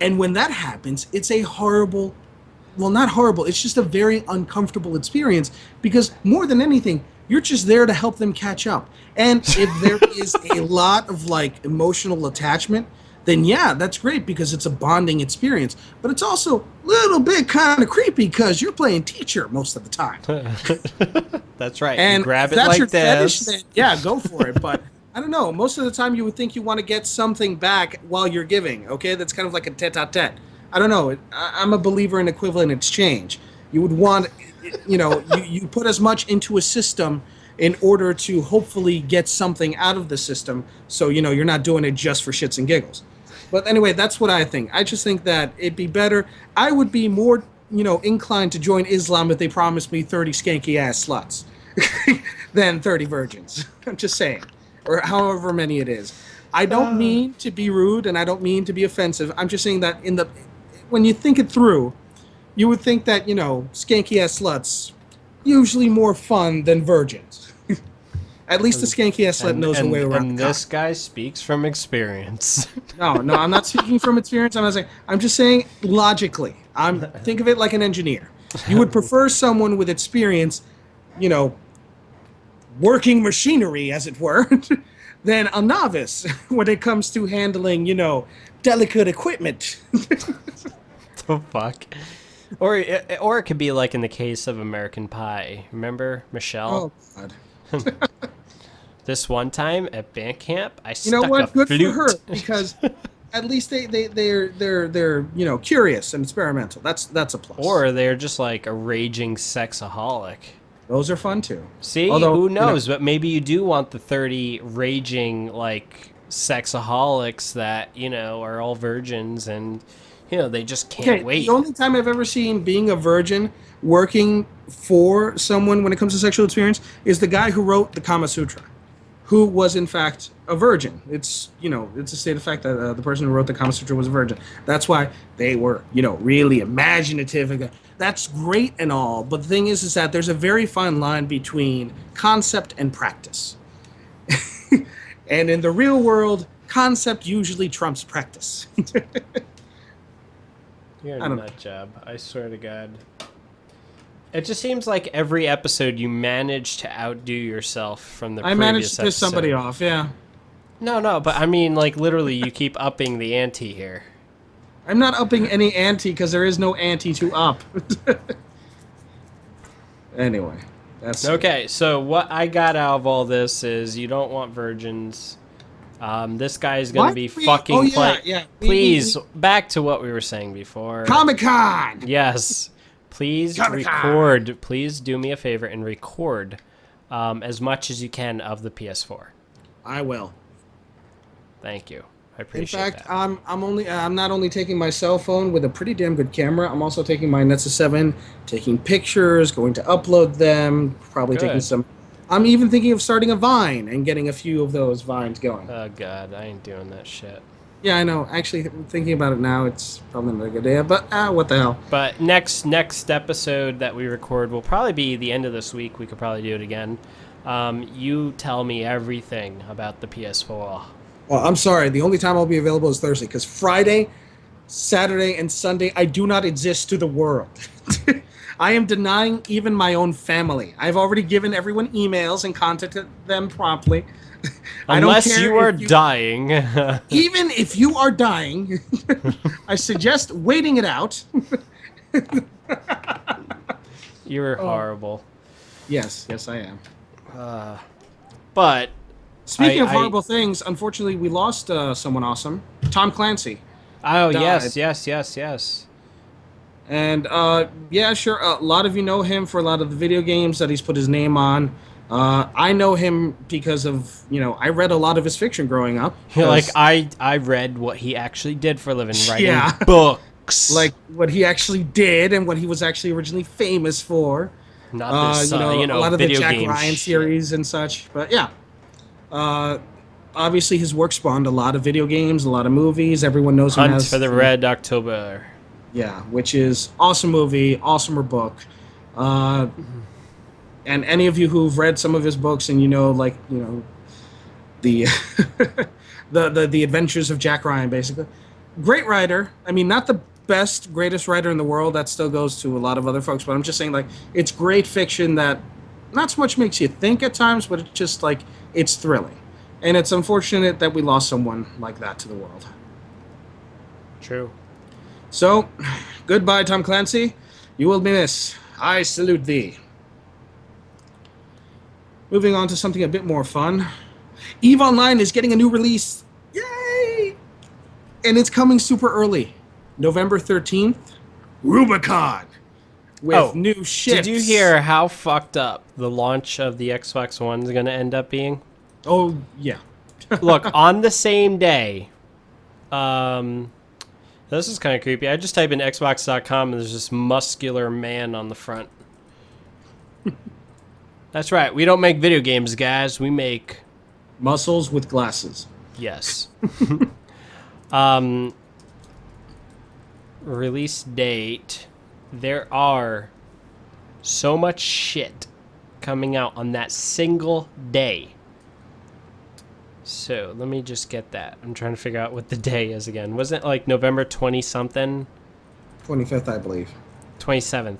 Speaker 1: And when that happens, it's a horrible, well, not horrible, it's just a very uncomfortable experience because more than anything, you're just there to help them catch up. And if there is a lot of like emotional attachment, then yeah, that's great because it's a bonding experience. But it's also a little bit kind of creepy because you're playing teacher most of the time.
Speaker 2: That's right.
Speaker 1: And
Speaker 2: you grab
Speaker 1: if
Speaker 2: it
Speaker 1: that's
Speaker 2: like
Speaker 1: your
Speaker 2: this.
Speaker 1: fetish, then yeah, go for it. But I don't know. Most of the time, you would think you want to get something back while you're giving. Okay, that's kind of like a tete-a-tete. I don't know. I'm a believer in equivalent exchange. You would want, you put as much into a system in order to hopefully get something out of the system. So you're not doing it just for shits and giggles. But anyway, that's what I think. I just think that it'd be better. I would be more, inclined to join Islam if they promised me 30 skanky ass sluts than 30 virgins. I'm just saying, or however many it is. I don't mean to be rude and I don't mean to be offensive. I'm just saying that when you think it through, you would think that, skanky ass sluts usually more fun than virgins. At least the skanky ass slut knows her way around.
Speaker 2: And this guy speaks from experience.
Speaker 1: No, I'm not speaking from experience. I'm just saying logically. Think of it like an engineer. You would prefer someone with experience, working machinery, as it were, than a novice when it comes to handling, delicate equipment.
Speaker 2: The fuck? Or it could be like in the case of American Pie. Remember Michelle?
Speaker 1: Oh God.
Speaker 2: This one time at band camp, I
Speaker 1: You know
Speaker 2: stuck
Speaker 1: what?
Speaker 2: a
Speaker 1: Good
Speaker 2: flute.
Speaker 1: for her because at least they're curious and experimental. That's a plus.
Speaker 2: Or they're just like a raging sexaholic.
Speaker 1: Those are fun too.
Speaker 2: See,
Speaker 1: Although,
Speaker 2: who knows? But maybe you do want the 30 raging like sexaholics that are all virgins and they just can't wait.
Speaker 1: The only time I've ever seen being a virgin working for someone when it comes to sexual experience is the guy who wrote the Kama Sutra, who was in fact a virgin. It's it's a state of fact that the person who wrote the Kama Sutra was a virgin. That's why they were really imaginative. That's great and all, but the thing is that there's a very fine line between concept and practice. And in the real world, concept usually trumps practice.
Speaker 2: You're a nut job. I swear to God. It just seems like every episode you manage to outdo yourself from the previous
Speaker 1: managed to piss
Speaker 2: episode.
Speaker 1: somebody off, yeah.
Speaker 2: No, but I mean, like, literally, you keep upping the ante here.
Speaker 1: I'm not upping any ante because there is no ante to up. Anyway, that's
Speaker 2: Okay, so what I got out of all this is you don't want virgins. This guy is going to be fucking Please, back to what we were saying before.
Speaker 1: ComicCon!
Speaker 2: Yes. Please record. Please do me a favor and record as much as you can of the PS4.
Speaker 1: I will.
Speaker 2: Thank you. I appreciate
Speaker 1: that. In fact,
Speaker 2: that.
Speaker 1: I'm not only taking my cell phone with a pretty damn good camera. I'm also taking my Nexus 7, taking pictures, going to upload them, probably taking some. I'm even thinking of starting a Vine and getting a few of those Vines going.
Speaker 2: Oh God, I ain't doing that shit.
Speaker 1: Yeah, I know. Actually, thinking about it now, it's probably not a good idea. But what the hell?
Speaker 2: But next episode that we record will probably be the end of this week. We could probably do it again. You tell me everything about the PS4.
Speaker 1: Well, I'm sorry. The only time I'll be available is Thursday because Friday, Saturday, and Sunday I do not exist to the world. I am denying even my own family. I've already given everyone emails and contacted them promptly.
Speaker 2: Unless you are dying.
Speaker 1: Even if you are dying, I suggest waiting it out.
Speaker 2: You're horrible.
Speaker 1: Yes, I am.
Speaker 2: But
Speaker 1: speaking of horrible things, unfortunately, we lost someone awesome. Tom Clancy.
Speaker 2: Oh, died. Yes.
Speaker 1: And, yeah, sure, a lot of you know him for a lot of the video games that he's put his name on. I know him because of, I read a lot of his fiction growing up.
Speaker 2: Like, I read what he actually did for a living, writing books.
Speaker 1: Like, what he actually did and what he was actually originally famous for.
Speaker 2: Not this,
Speaker 1: a lot of the Jack Ryan
Speaker 2: shit.
Speaker 1: series and such. But, yeah. Obviously, his work spawned a lot of video games, a lot of movies. Everyone knows him
Speaker 2: Hunt
Speaker 1: as...
Speaker 2: for the Red October.
Speaker 1: Yeah, which is awesome movie, awesomer book. And any of you who've read some of his books and the the adventures of Jack Ryan, basically. Great writer. I mean, not the best, greatest writer in the world. That still goes to a lot of other folks. But I'm just saying, it's great fiction that not so much makes you think at times, but it's just, it's thrilling. And it's unfortunate that we lost someone like that to the world.
Speaker 2: True.
Speaker 1: So, goodbye, Tom Clancy. You will be missed. I salute thee. Moving on to something a bit more fun. EVE Online is getting a new release. Yay! And it's coming super early. November 13th. Rubicon. With new ships.
Speaker 2: Did you hear how fucked up the launch of the Xbox One is going to end up being?
Speaker 1: Oh, yeah.
Speaker 2: Look, on the same day This is kind of creepy. I just type in Xbox.com and there's this muscular man on the front. That's right. We don't make video games, guys. We make
Speaker 1: Muscles with glasses.
Speaker 2: yes. Release date. There are so much shit coming out on that single day. So let me just get that. I'm trying to figure out what the day is again. Wasn't it like November 20 something?
Speaker 1: 25th, I believe.
Speaker 2: 27th.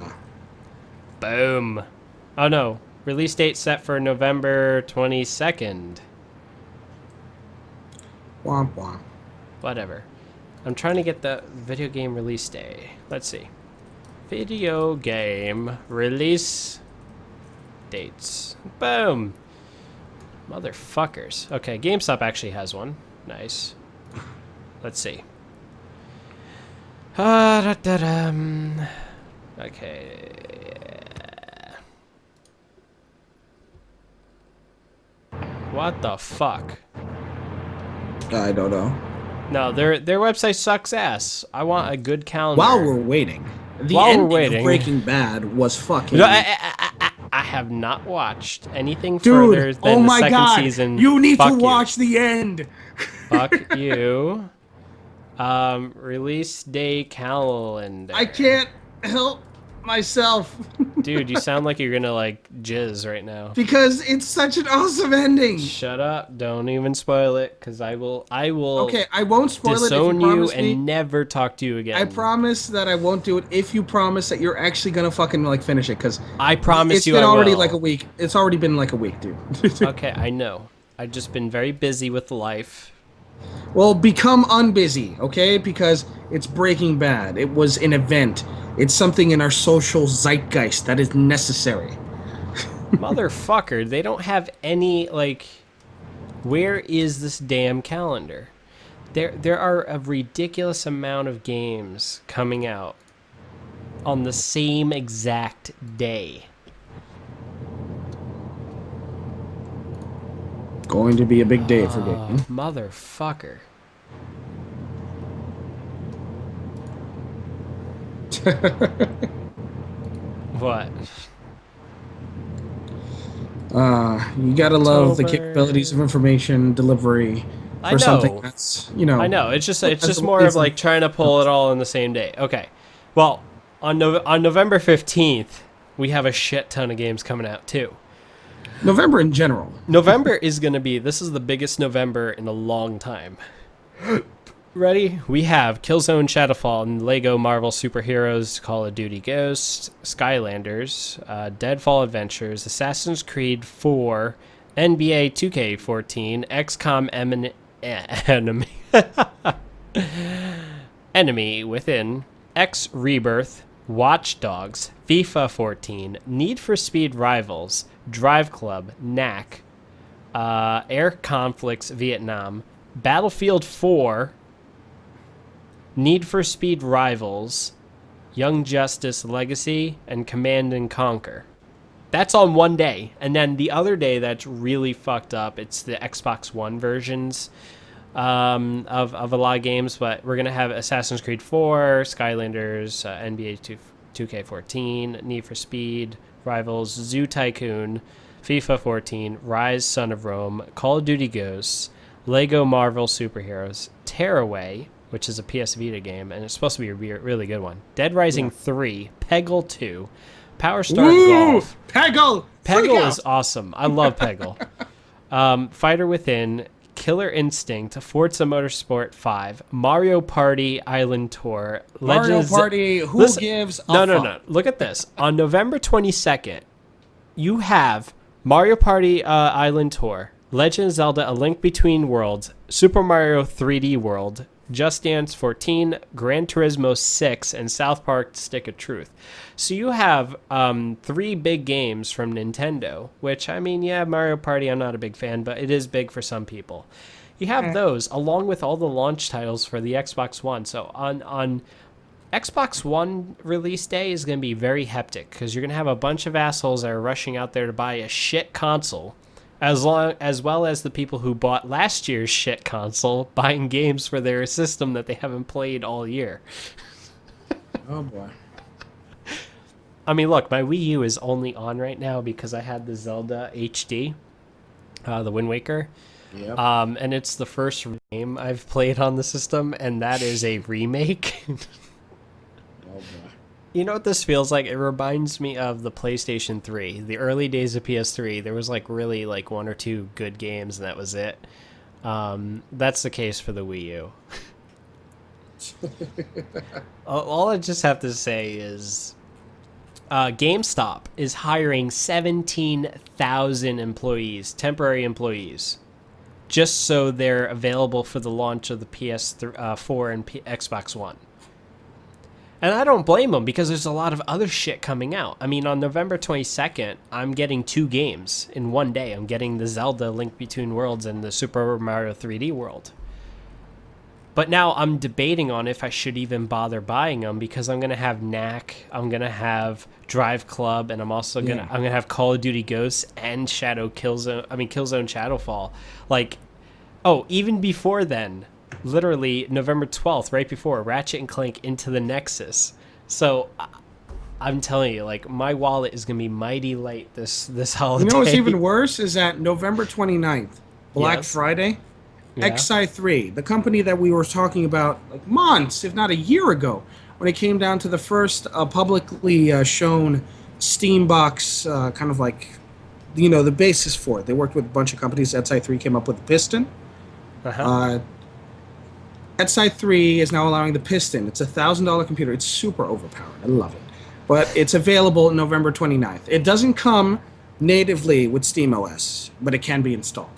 Speaker 1: Ah.
Speaker 2: Boom. Oh no. Release date set for November 22nd.
Speaker 1: Womp womp.
Speaker 2: Whatever. I'm trying to get the video game release day. Let's see. Video game release dates. Boom. Motherfuckers. Okay, GameStop actually has one. Nice. Let's see. Okay. What the fuck?
Speaker 1: I don't know.
Speaker 2: No, their website sucks ass. I want a good calendar.
Speaker 1: While we're waiting, the
Speaker 2: While we're
Speaker 1: ending
Speaker 2: waiting.
Speaker 1: of Breaking Bad was fucking.
Speaker 2: No, I have not watched anything
Speaker 1: Dude,
Speaker 2: further than
Speaker 1: oh
Speaker 2: the
Speaker 1: my
Speaker 2: second
Speaker 1: God,
Speaker 2: season.
Speaker 1: you need
Speaker 2: Fuck
Speaker 1: to
Speaker 2: you.
Speaker 1: watch the end.
Speaker 2: Fuck you. Release day calendar.
Speaker 1: I can't help myself
Speaker 2: Dude, you sound like you're gonna like jizz right now.
Speaker 1: because it's such an awesome ending.
Speaker 2: Shut up! Don't even spoil it, because I will.
Speaker 1: Okay, I won't spoil it if you
Speaker 2: disown you
Speaker 1: promise
Speaker 2: and
Speaker 1: me.
Speaker 2: never talk to you again.
Speaker 1: I promise that I won't do it if you promise that you're actually gonna fucking like finish it, because
Speaker 2: I promise
Speaker 1: it's
Speaker 2: you
Speaker 1: been
Speaker 2: I
Speaker 1: already
Speaker 2: will.
Speaker 1: like a week. It's already been like a week, dude.
Speaker 2: Okay, I know. I've just been very busy with life.
Speaker 1: Well, become unbusy, okay? Because it's Breaking Bad. It was an event. It's something in our social zeitgeist that is necessary.
Speaker 2: Motherfucker, they don't have any, like... Where is this damn calendar? There are a ridiculous amount of games coming out on the same exact day.
Speaker 1: Going to be a big day for gaming.
Speaker 2: Motherfucker. What?
Speaker 1: You gotta love the
Speaker 2: October.
Speaker 1: capabilities of information delivery
Speaker 2: I
Speaker 1: for
Speaker 2: know.
Speaker 1: something that's, you know.
Speaker 2: I know. It's just
Speaker 1: That's
Speaker 2: more of
Speaker 1: amazing.
Speaker 2: like trying to pull it all in the same day. Okay. Well, on November 15th, we have a shit ton of games coming out too.
Speaker 1: November in general.
Speaker 2: November is going to be, this is the biggest November in a long time. Ready? We have Killzone Shadowfall and Lego Marvel Superheroes, Call of Duty Ghosts, Skylanders, Deadfall Adventures, Assassin's Creed 4, NBA 2K14, XCOM Enemy, Enemy Within, X Rebirth, Watch Dogs, FIFA 14, Need for Speed Rivals, Drive Club, Knack, Air Conflicts Vietnam, Battlefield 4, Need for Speed Rivals, Young Justice Legacy, and Command and Conquer. That's on one day. And then the other day that's really fucked up, it's the Xbox One versions of a lot of games, but we're going to have Assassin's Creed 4, Skylanders, NBA 2K14, Need for Speed, Rivals, Zoo Tycoon, FIFA 14, Rise Son of Rome, Call of Duty Ghosts, Lego Marvel Superheroes, Tearaway, which is a PS Vita game, and it's supposed to be a really good one, Dead Rising 3, Peggle 2, Power Star Golf.
Speaker 1: Peggle! Freak
Speaker 2: Peggle
Speaker 1: out!
Speaker 2: is awesome. I love Peggle. Fighter Within, Killer Instinct, Forza Motorsport 5, Mario Party Island Tour,
Speaker 1: Mario
Speaker 2: Legends.
Speaker 1: Party, who
Speaker 2: Listen,
Speaker 1: gives a
Speaker 2: no.
Speaker 1: fuck?
Speaker 2: Look at this. On November 22nd, you have Mario Party Island Tour, Legend of Zelda: A Link Between Worlds, Super Mario 3D World, Just Dance 14, Gran Turismo 6, and South Park Stick of Truth. So you have 3 big games from Nintendo, which, I mean, yeah, Mario Party, I'm not a big fan, but it is big for some people. You have those, along with all the launch titles for the Xbox One. So on Xbox One release day is going to be very hectic, because you're going to have a bunch of assholes that are rushing out there to buy a shit console as well as the people who bought last year's shit console buying games for their system that they haven't played all year.
Speaker 1: Oh boy.
Speaker 2: I mean, look, my Wii U is only on right now because I had the Zelda HD, the Wind Waker.
Speaker 1: Yep.
Speaker 2: And it's the first game I've played on the system, and that is a remake.
Speaker 1: Oh boy.
Speaker 2: You know what this feels like? It reminds me of the PlayStation 3. The early days of PS3, there was like really like one or two good games, and that was it. That's the case for the Wii U. All I just have to say is GameStop is hiring 17,000 employees, temporary employees, just so they're available for the launch of the PS4 and Xbox One. And I don't blame them because there's a lot of other shit coming out. I mean, on November 22nd, I'm getting 2 games in one day. I'm getting the Zelda Link Between Worlds and the Super Mario 3D World. But now I'm debating on if I should even bother buying them because I'm going to have Knack, I'm going to have Drive Club, and I'm also going to I'm going to have Call of Duty Ghosts and Killzone Shadowfall. Like, oh, even before then, literally November 12th, right before, Ratchet and Clank Into the Nexus. So I'm telling you, like, my wallet is going to be mighty light this holiday.
Speaker 1: You know what's even worse is that November 29th, Black
Speaker 2: Yes.
Speaker 1: Friday,
Speaker 2: Yeah.
Speaker 1: XI3, the company that we were talking about like months, if not a year ago, when it came down to the first publicly shown Steambox, kind of like, you know, the basis for it. They worked with a bunch of companies. XI3 came up with the Piston.
Speaker 2: Uh-huh.
Speaker 1: XI3 is now allowing the Piston. It's a $1,000 computer. It's super overpowered. I love it. But it's available November 29th. It doesn't come natively with SteamOS, but it can be installed.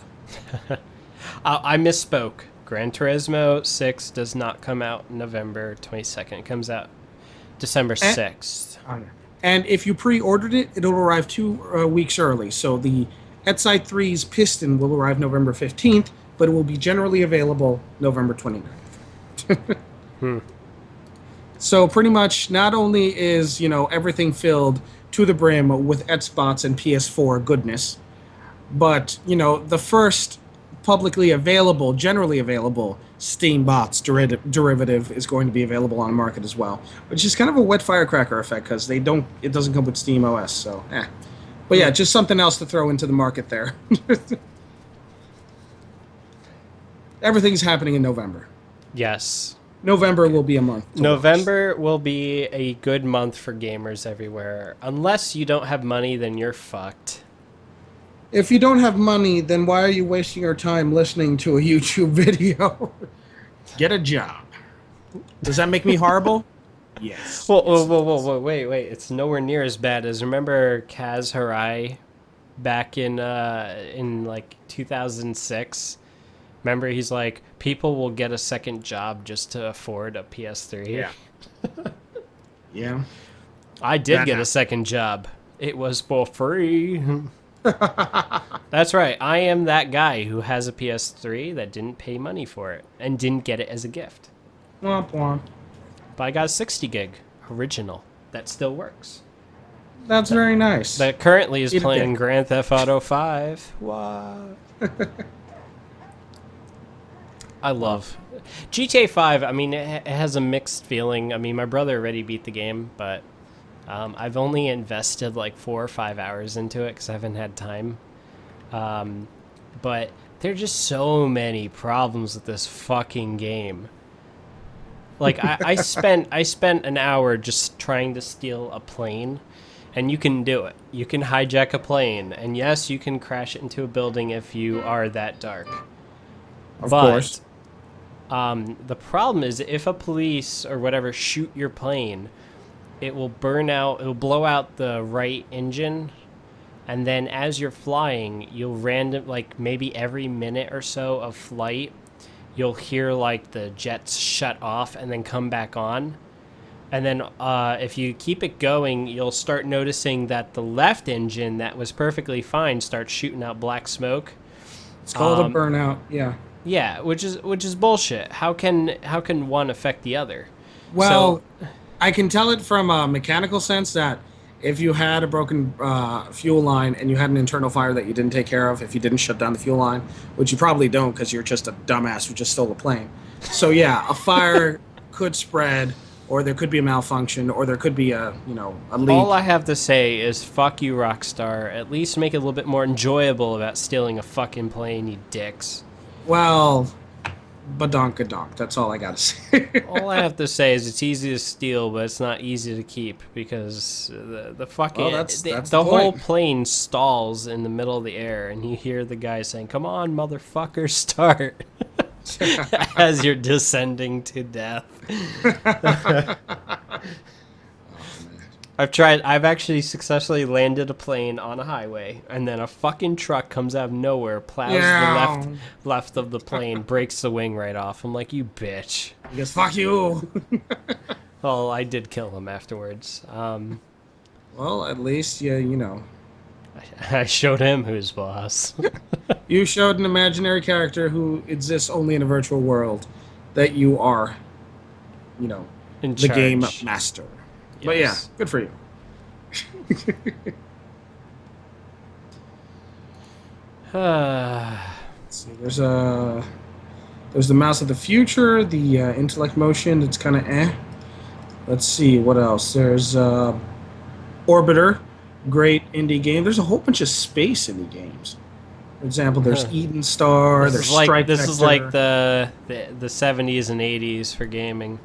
Speaker 2: I misspoke. Gran Turismo 6 does not come out November 22nd. It comes out December 6th.
Speaker 1: And if you pre-ordered it, it'll arrive 2 weeks early. So the XI3's Piston will arrive November 15th, but it will be generally available November 29th. So pretty much not only is, you know, everything filled to the brim with Xbox and PS4 goodness, but, you know, the first publicly available, generally available Steambox derivative is going to be available on the market as well, which is kind of a wet firecracker effect because it doesn't come with SteamOS, so But yeah, just something else to throw into the market there. Everything's happening in November.
Speaker 2: Yes.
Speaker 1: November will be a month.
Speaker 2: November will be a good month for gamers everywhere. Unless you don't have money, then you're fucked.
Speaker 1: If you don't have money, then why are you wasting your time listening to a YouTube video? Get a job. Does that make me horrible? Yes.
Speaker 2: Whoa, wait. It's nowhere near as bad as, remember Kaz Hirai back in like 2006? Remember, he's like, people will get a second job just to afford a PS3.
Speaker 1: Yeah. Yeah.
Speaker 2: I did get a second job. It was for free. That's right. I am that guy who has a PS3 that didn't pay money for it and didn't get it as a gift.
Speaker 1: Womp womp.
Speaker 2: But I got a 60 gig original that still works.
Speaker 1: That's very nice.
Speaker 2: That currently is
Speaker 1: Eat a
Speaker 2: playing
Speaker 1: dick.
Speaker 2: Grand Theft Auto 5. What? I love GTA 5. I mean, it has a mixed feeling. I mean, my brother already beat the game, but I've only invested like 4 or 5 hours into it because I haven't had time. But there are just so many problems with this fucking game. Like I spent an hour just trying to steal a plane, and you can do it. You can hijack a plane, and yes, you can crash it into a building if you are that dark.
Speaker 1: Of course.
Speaker 2: The problem is if a police or whatever shoot your plane, it will burn out, it will blow out the right engine, and then as you're flying, you'll like maybe every minute or so of flight, you'll hear like the jets shut off and then come back on. And then if you keep it going, you'll start noticing that the left engine that was perfectly fine starts shooting out black smoke.
Speaker 1: It's called a burnout. Yeah.
Speaker 2: Yeah, which is bullshit. How can one affect the other?
Speaker 1: Well, I can tell it from a mechanical sense that if you had a broken fuel line and you had an internal fire that you didn't take care of, if you didn't shut down the fuel line, which you probably don't because you're just a dumbass who just stole a plane. So yeah, a fire could spread, or there could be a malfunction, or there could be a a leak.
Speaker 2: All I have to say is fuck you, Rockstar. At least make it a little bit more enjoyable about stealing a fucking plane, you dicks.
Speaker 1: Well, badonkadonk. That's all I gotta say.
Speaker 2: All I have to say is it's easy to steal, but it's not easy to keep because the fucking
Speaker 1: Well, that's
Speaker 2: the whole
Speaker 1: point.
Speaker 2: plane stalls in the middle of the air, and you hear the guy saying, "Come on, motherfucker, start!" as you're descending to death. I've actually successfully landed a plane on a highway, and then a fucking truck comes out of nowhere, plows
Speaker 1: Yeah.
Speaker 2: the left of the plane, breaks the wing right off. I'm like, you bitch.
Speaker 1: He goes, fuck you.
Speaker 2: Well, I did kill him afterwards.
Speaker 1: Well, at least you know.
Speaker 2: I showed him who's boss.
Speaker 1: You showed an imaginary character who exists only in a virtual world that you are,
Speaker 2: In
Speaker 1: the game
Speaker 2: charge.
Speaker 1: master. But yeah,
Speaker 2: Yes.
Speaker 1: good for you. Let's see, there's the mouse of the future, the intellect motion. It's kind of eh. Let's see what else. There's Orbiter, great indie game. There's a whole bunch of space indie games. For example, there's Eden Star. There's Strike
Speaker 2: This
Speaker 1: Vector.
Speaker 2: is like the 70s and 80s for gaming.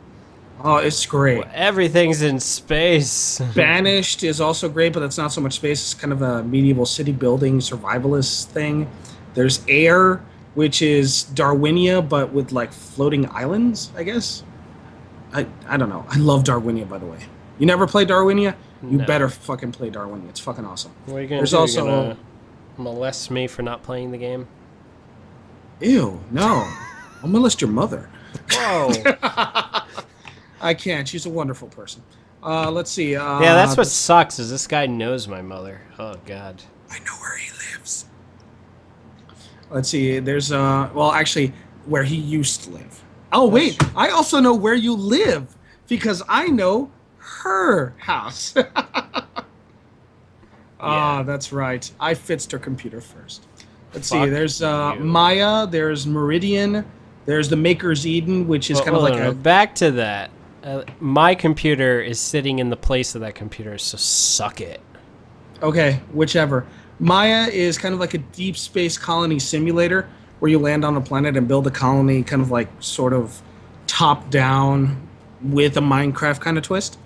Speaker 1: Oh, it's great.
Speaker 2: Everything's in space.
Speaker 1: Banished is also great, but that's not so much space. It's kind of a medieval city building survivalist thing. There's Air, which is Darwinia, but with like floating islands, I guess. I don't know. I love Darwinia, by the way. You never play Darwinia? You
Speaker 2: No.
Speaker 1: better fucking play Darwinia. It's fucking awesome.
Speaker 2: What are you gonna
Speaker 1: There's
Speaker 2: do?
Speaker 1: also
Speaker 2: You gonna molest me for not playing the game?
Speaker 1: ew, no. I'll molest your mother.
Speaker 2: Whoa.
Speaker 1: I can't. She's a wonderful person. Let's see.
Speaker 2: Yeah, that's what sucks is this guy knows my mother. Oh, God.
Speaker 1: I know where he lives. Let's see. There's well, actually, where he used to live. Oh wait, I also know where you live because I know her house. Ah, that's right. I fixed her computer first. Let's see.
Speaker 2: Fuck
Speaker 1: There's
Speaker 2: you.
Speaker 1: Maya. There's Meridian. There's the Maker's Eden, which is kind of like a.
Speaker 2: Back to that. My computer is sitting in the place of that computer, so suck it.
Speaker 1: Okay, whichever. Maya is kind of like a deep space colony simulator where you land on a planet and build a colony, kind of like sort of top down with a Minecraft kind of twist.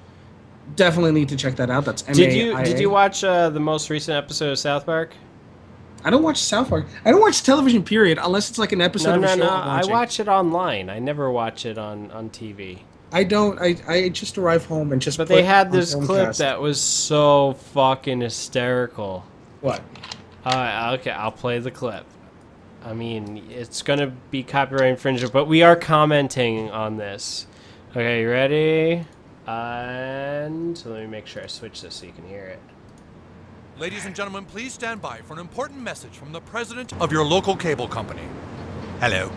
Speaker 1: Definitely need to check that out. That's MAIA.
Speaker 2: Did you watch the most recent episode of South Park?
Speaker 1: I don't watch South Park. I don't watch television, period, unless it's like an episode of a show I'm
Speaker 2: I
Speaker 1: watching.
Speaker 2: watch it online. I never watch it on TV.
Speaker 1: I don't. I just arrive home and just.
Speaker 2: But
Speaker 1: put
Speaker 2: they had
Speaker 1: on
Speaker 2: this clip
Speaker 1: Chromecast.
Speaker 2: that was so fucking hysterical.
Speaker 1: What?
Speaker 2: Okay, I'll play the clip. I mean, it's gonna be copyright infringement, but we are commenting on this. Okay, you ready? And let me make sure I switch this so you can hear it.
Speaker 3: Ladies and gentlemen, please stand by for an important message from the president of your local cable company. Hello.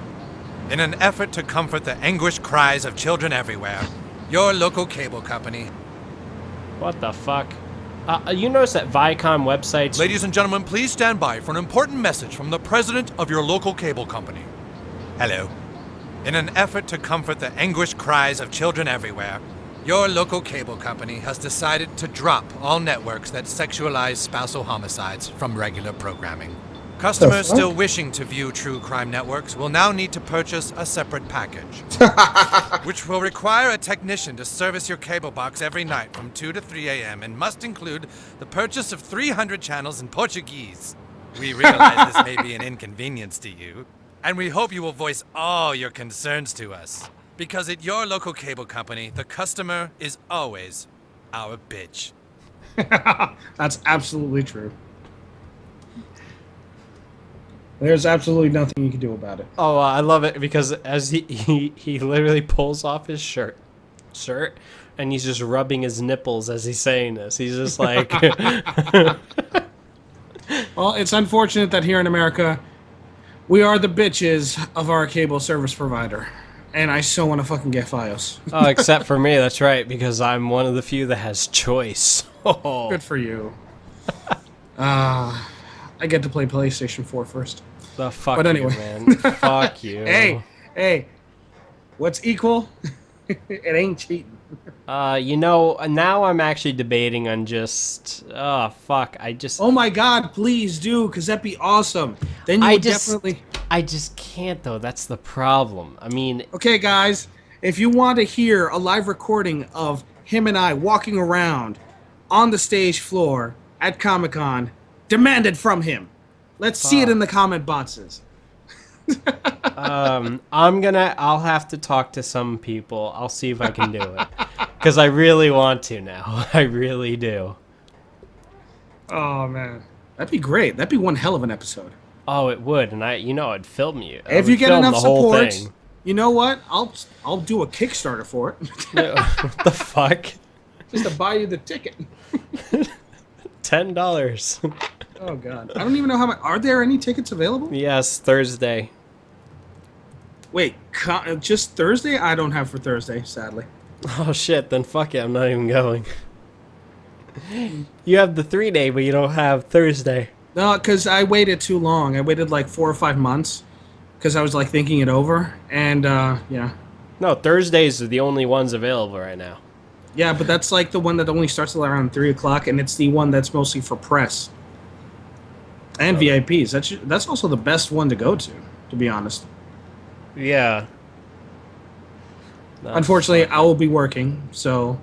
Speaker 3: In an effort to comfort the anguished cries of children everywhere, your local cable company.
Speaker 2: What the fuck? You notice that Viacom websites...
Speaker 3: Ladies and gentlemen, please stand by for an important message from the president of your local cable company. Hello. In an effort to comfort the anguished cries of children everywhere, your local cable company has decided to drop all networks that sexualize spousal homicides from regular programming. Customers
Speaker 1: fuck?
Speaker 3: still wishing to view true crime networks will now need to purchase a separate package, which will require a technician to service your cable box every night from 2 to 3 a.m. and must include the purchase of 300 channels in Portuguese. We realize this may be an inconvenience to you, and we hope you will voice all your concerns to us. Because at your local cable company, the customer is always our bitch.
Speaker 1: That's absolutely true. There's absolutely nothing you can do about it.
Speaker 2: Oh, I love it because as he literally pulls off his shirt, and he's just rubbing his nipples as he's saying this. He's just like...
Speaker 1: Well, it's unfortunate that here in America, we are the bitches of our cable service provider. And I so want to fucking get Fios.
Speaker 2: Oh, except for me, that's right, because I'm one of the few that has choice. Oh,
Speaker 1: Good for you. I get to play PlayStation 4 first.
Speaker 2: the fuck
Speaker 1: But
Speaker 2: you,
Speaker 1: anyway.
Speaker 2: man. Fuck you.
Speaker 1: Hey, what's equal? It ain't cheating.
Speaker 2: Now I'm actually debating on just... Oh, fuck.
Speaker 1: Oh my god, please do, because that'd be awesome. Then you would definitely...
Speaker 2: I just can't, though. That's the problem. I mean...
Speaker 1: Okay, guys, if you want to hear a live recording of him and I walking around on the stage floor at Comic-Con, demand it from him. Let's see it in the comment boxes.
Speaker 2: I'll have to talk to some people. I'll see if I can do it. Because I really want to now. I really do.
Speaker 1: Oh, man. That'd be great. That'd be one hell of an episode.
Speaker 2: Oh, it would, and I'd film you.
Speaker 1: If you get enough support, you know what? I'll do a Kickstarter for it.
Speaker 2: What the fuck?
Speaker 1: Just to buy you the ticket.
Speaker 2: $10.
Speaker 1: Oh god, I don't even know how much. Are there any tickets available?
Speaker 2: Yes, Thursday.
Speaker 1: Wait, just Thursday? I don't have for Thursday, sadly.
Speaker 2: Oh shit, then fuck it, I'm not even going. You have the 3-day, but you don't have Thursday.
Speaker 1: No, because I waited too long. I waited like 4 or 5 months because I was like thinking it over, and yeah.
Speaker 2: No, Thursdays are the only ones available right now.
Speaker 1: Yeah, but that's like the one that only starts around 3 o'clock, and it's the one that's mostly for press and VIPs. That's also the best one to go to be honest.
Speaker 2: Yeah.
Speaker 1: Unfortunately, I will be working, so...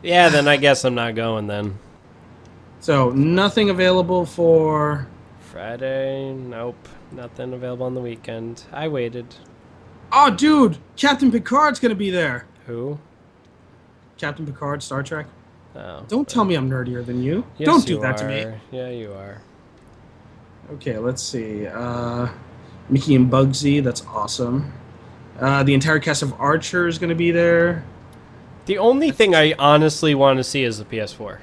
Speaker 2: Yeah, then I guess I'm not going then.
Speaker 1: So, nothing available for...
Speaker 2: Friday? Nope. Nothing available on the weekend. I waited.
Speaker 1: Oh, dude! Captain Picard's gonna be there!
Speaker 2: Who?
Speaker 1: Captain Picard, Star Trek.
Speaker 2: Oh.
Speaker 1: Don't tell me I'm nerdier than you.
Speaker 2: Yes,
Speaker 1: Don't do
Speaker 2: you
Speaker 1: that to me.
Speaker 2: are. Yeah, you are.
Speaker 1: Okay, let's see. Mickey and Bugsy, that's awesome. The entire cast of Archer is going to be there.
Speaker 2: The only thing I honestly want to see is the PS4.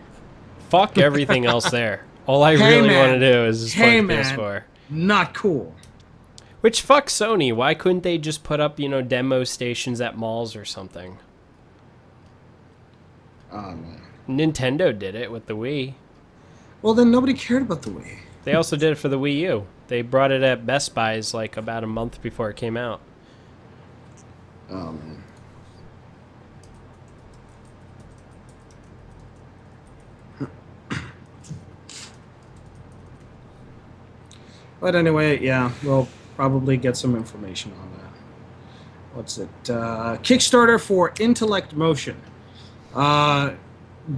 Speaker 2: Fuck everything else there. All I really want to do is just play the PS4.
Speaker 1: Not cool.
Speaker 2: Which, fuck Sony. Why couldn't they just put up, demo stations at malls or something? Nintendo did it with the Wii.
Speaker 1: Well, then nobody cared about the Wii.
Speaker 2: They also did it for the Wii U. They brought it at Best Buy's like about a month before it came out.
Speaker 1: Oh, man. But anyway, yeah, we'll probably get some information on that. What's it? Kickstarter for Intellect Motion.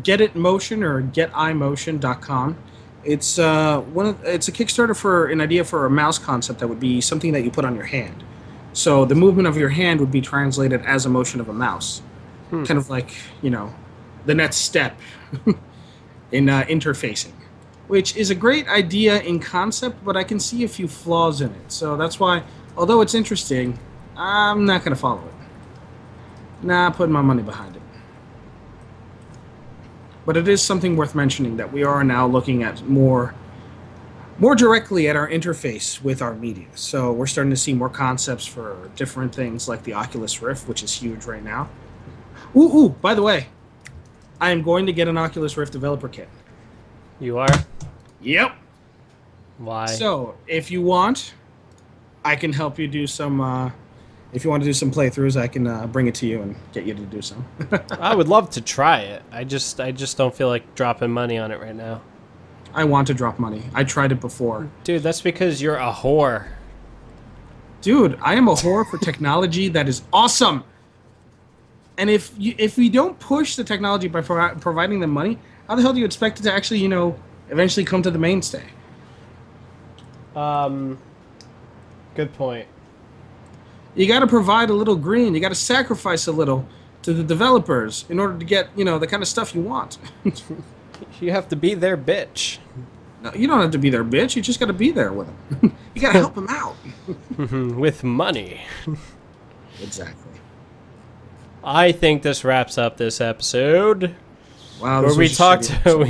Speaker 1: Get It Motion or GetIMotion.com. It's it's a Kickstarter for an idea for a mouse concept that would be something that you put on your hand. So the movement of your hand would be translated as a motion of a mouse, kind of like the next step in interfacing, which is a great idea in concept, but I can see a few flaws in it. So that's why, although it's interesting, I'm not gonna follow it. Not putting my money behind it. But it is something worth mentioning that we are now looking at more directly at our interface with our media. So we're starting to see more concepts for different things like the Oculus Rift, which is huge right now. Ooh, by the way, I am going to get an Oculus Rift developer kit.
Speaker 2: You are?
Speaker 1: Yep.
Speaker 2: Why?
Speaker 1: So, if you want, I can help you do some... if you want to do some playthroughs, I can bring it to you and get you to do some.
Speaker 2: I would love to try it. I just don't feel like dropping money on it right now.
Speaker 1: I want to drop money. I tried it before.
Speaker 2: Dude, that's because you're a whore.
Speaker 1: Dude, I am a whore for technology that is awesome. And if we don't push the technology by providing them money, how the hell do you expect it to actually, eventually come to the mainstay?
Speaker 2: Good point.
Speaker 1: You got to provide a little green. You got to sacrifice a little to the developers in order to get, the kind of stuff you want.
Speaker 2: You have to be their bitch.
Speaker 1: No, you don't have to be their bitch. You just got to be there with them. You got to help them out.
Speaker 2: With money.
Speaker 1: Exactly.
Speaker 2: I think this wraps up this episode.
Speaker 1: Wow,
Speaker 2: where we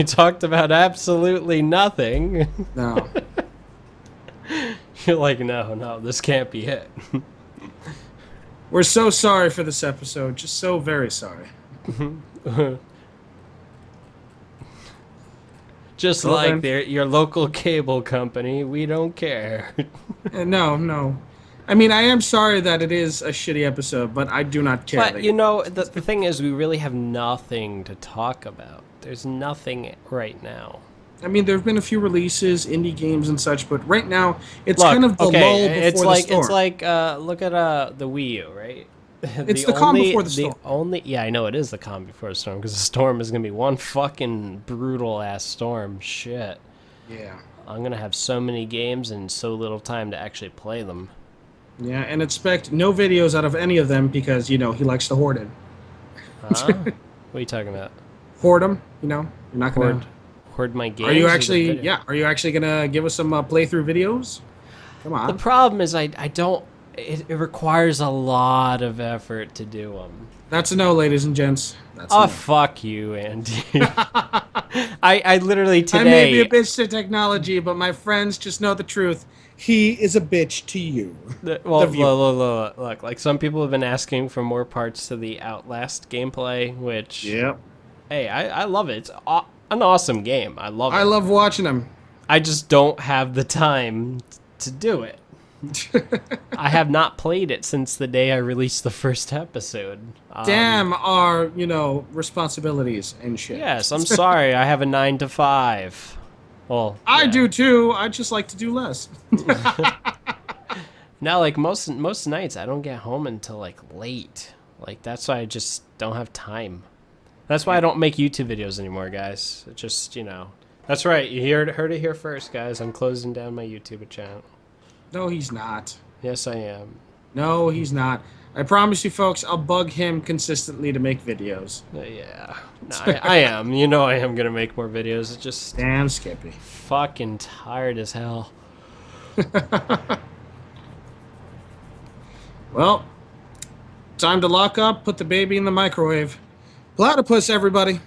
Speaker 2: talked about absolutely nothing.
Speaker 1: No.
Speaker 2: You're like, no, this can't be it.
Speaker 1: We're so sorry for this episode. Just so very sorry.
Speaker 2: Just
Speaker 1: Well,
Speaker 2: like
Speaker 1: then.
Speaker 2: your local cable company, we don't care.
Speaker 1: No, no. I mean, I am sorry that it is a shitty episode, but I do not care.
Speaker 2: But, you know, the thing is, we really have nothing to talk about. There's nothing right now.
Speaker 1: I mean, there have been a few releases, indie games and such, but right now it's kind of the lull before the storm.
Speaker 2: It's like look at the Wii U, right?
Speaker 1: It's the calm before the storm.
Speaker 2: Yeah, I know it is the calm before the storm because the storm is gonna be one fucking brutal ass storm. Shit.
Speaker 1: Yeah.
Speaker 2: I'm gonna have so many games and so little time to actually play them.
Speaker 1: Yeah, and expect no videos out of any of them because, you know, he likes to hoard it.
Speaker 2: Huh? What are you talking about?
Speaker 1: Hoard them, you know? You're not gonna
Speaker 2: hoard my games.
Speaker 1: Are you actually? Yeah. Are you actually gonna give us some playthrough videos? Come on.
Speaker 2: The problem is I don't. It requires a lot of effort to do them.
Speaker 1: That's a no, ladies and gents. That's
Speaker 2: oh,
Speaker 1: a no.
Speaker 2: Fuck you, Andy. I literally today.
Speaker 1: I may be a bitch to technology, but my friends just know the truth. He is a bitch to you.
Speaker 2: Well, look, like some people have been asking for more parts to the Outlast gameplay, which.
Speaker 1: Yep.
Speaker 2: Hey, I love it. It's an awesome game. I love it.
Speaker 1: I love watching them.
Speaker 2: I just don't have the time to do it. I have not played it since the day I released the first episode.
Speaker 1: Damn our, you know, responsibilities and shit.
Speaker 2: Yes, I'm sorry. I have a 9 to 5. Well,
Speaker 1: I do too. I just like to do less.
Speaker 2: Now, like most nights, I don't get home until like late. Like that's why I just don't have time. That's why I don't make YouTube videos anymore, guys. It just, you know. That's right. You heard it here first, guys. I'm closing down my YouTube channel.
Speaker 1: No, he's not.
Speaker 2: Yes, I am.
Speaker 1: No, he's not. I promise you, folks, I'll bug him consistently to make videos.
Speaker 2: Yeah. No, I am. You know I am going to make more videos. It's just...
Speaker 1: Damn, Skippy.
Speaker 2: Fucking tired as hell.
Speaker 1: Well, time to lock up, put the baby in the microwave. Platypus, everybody.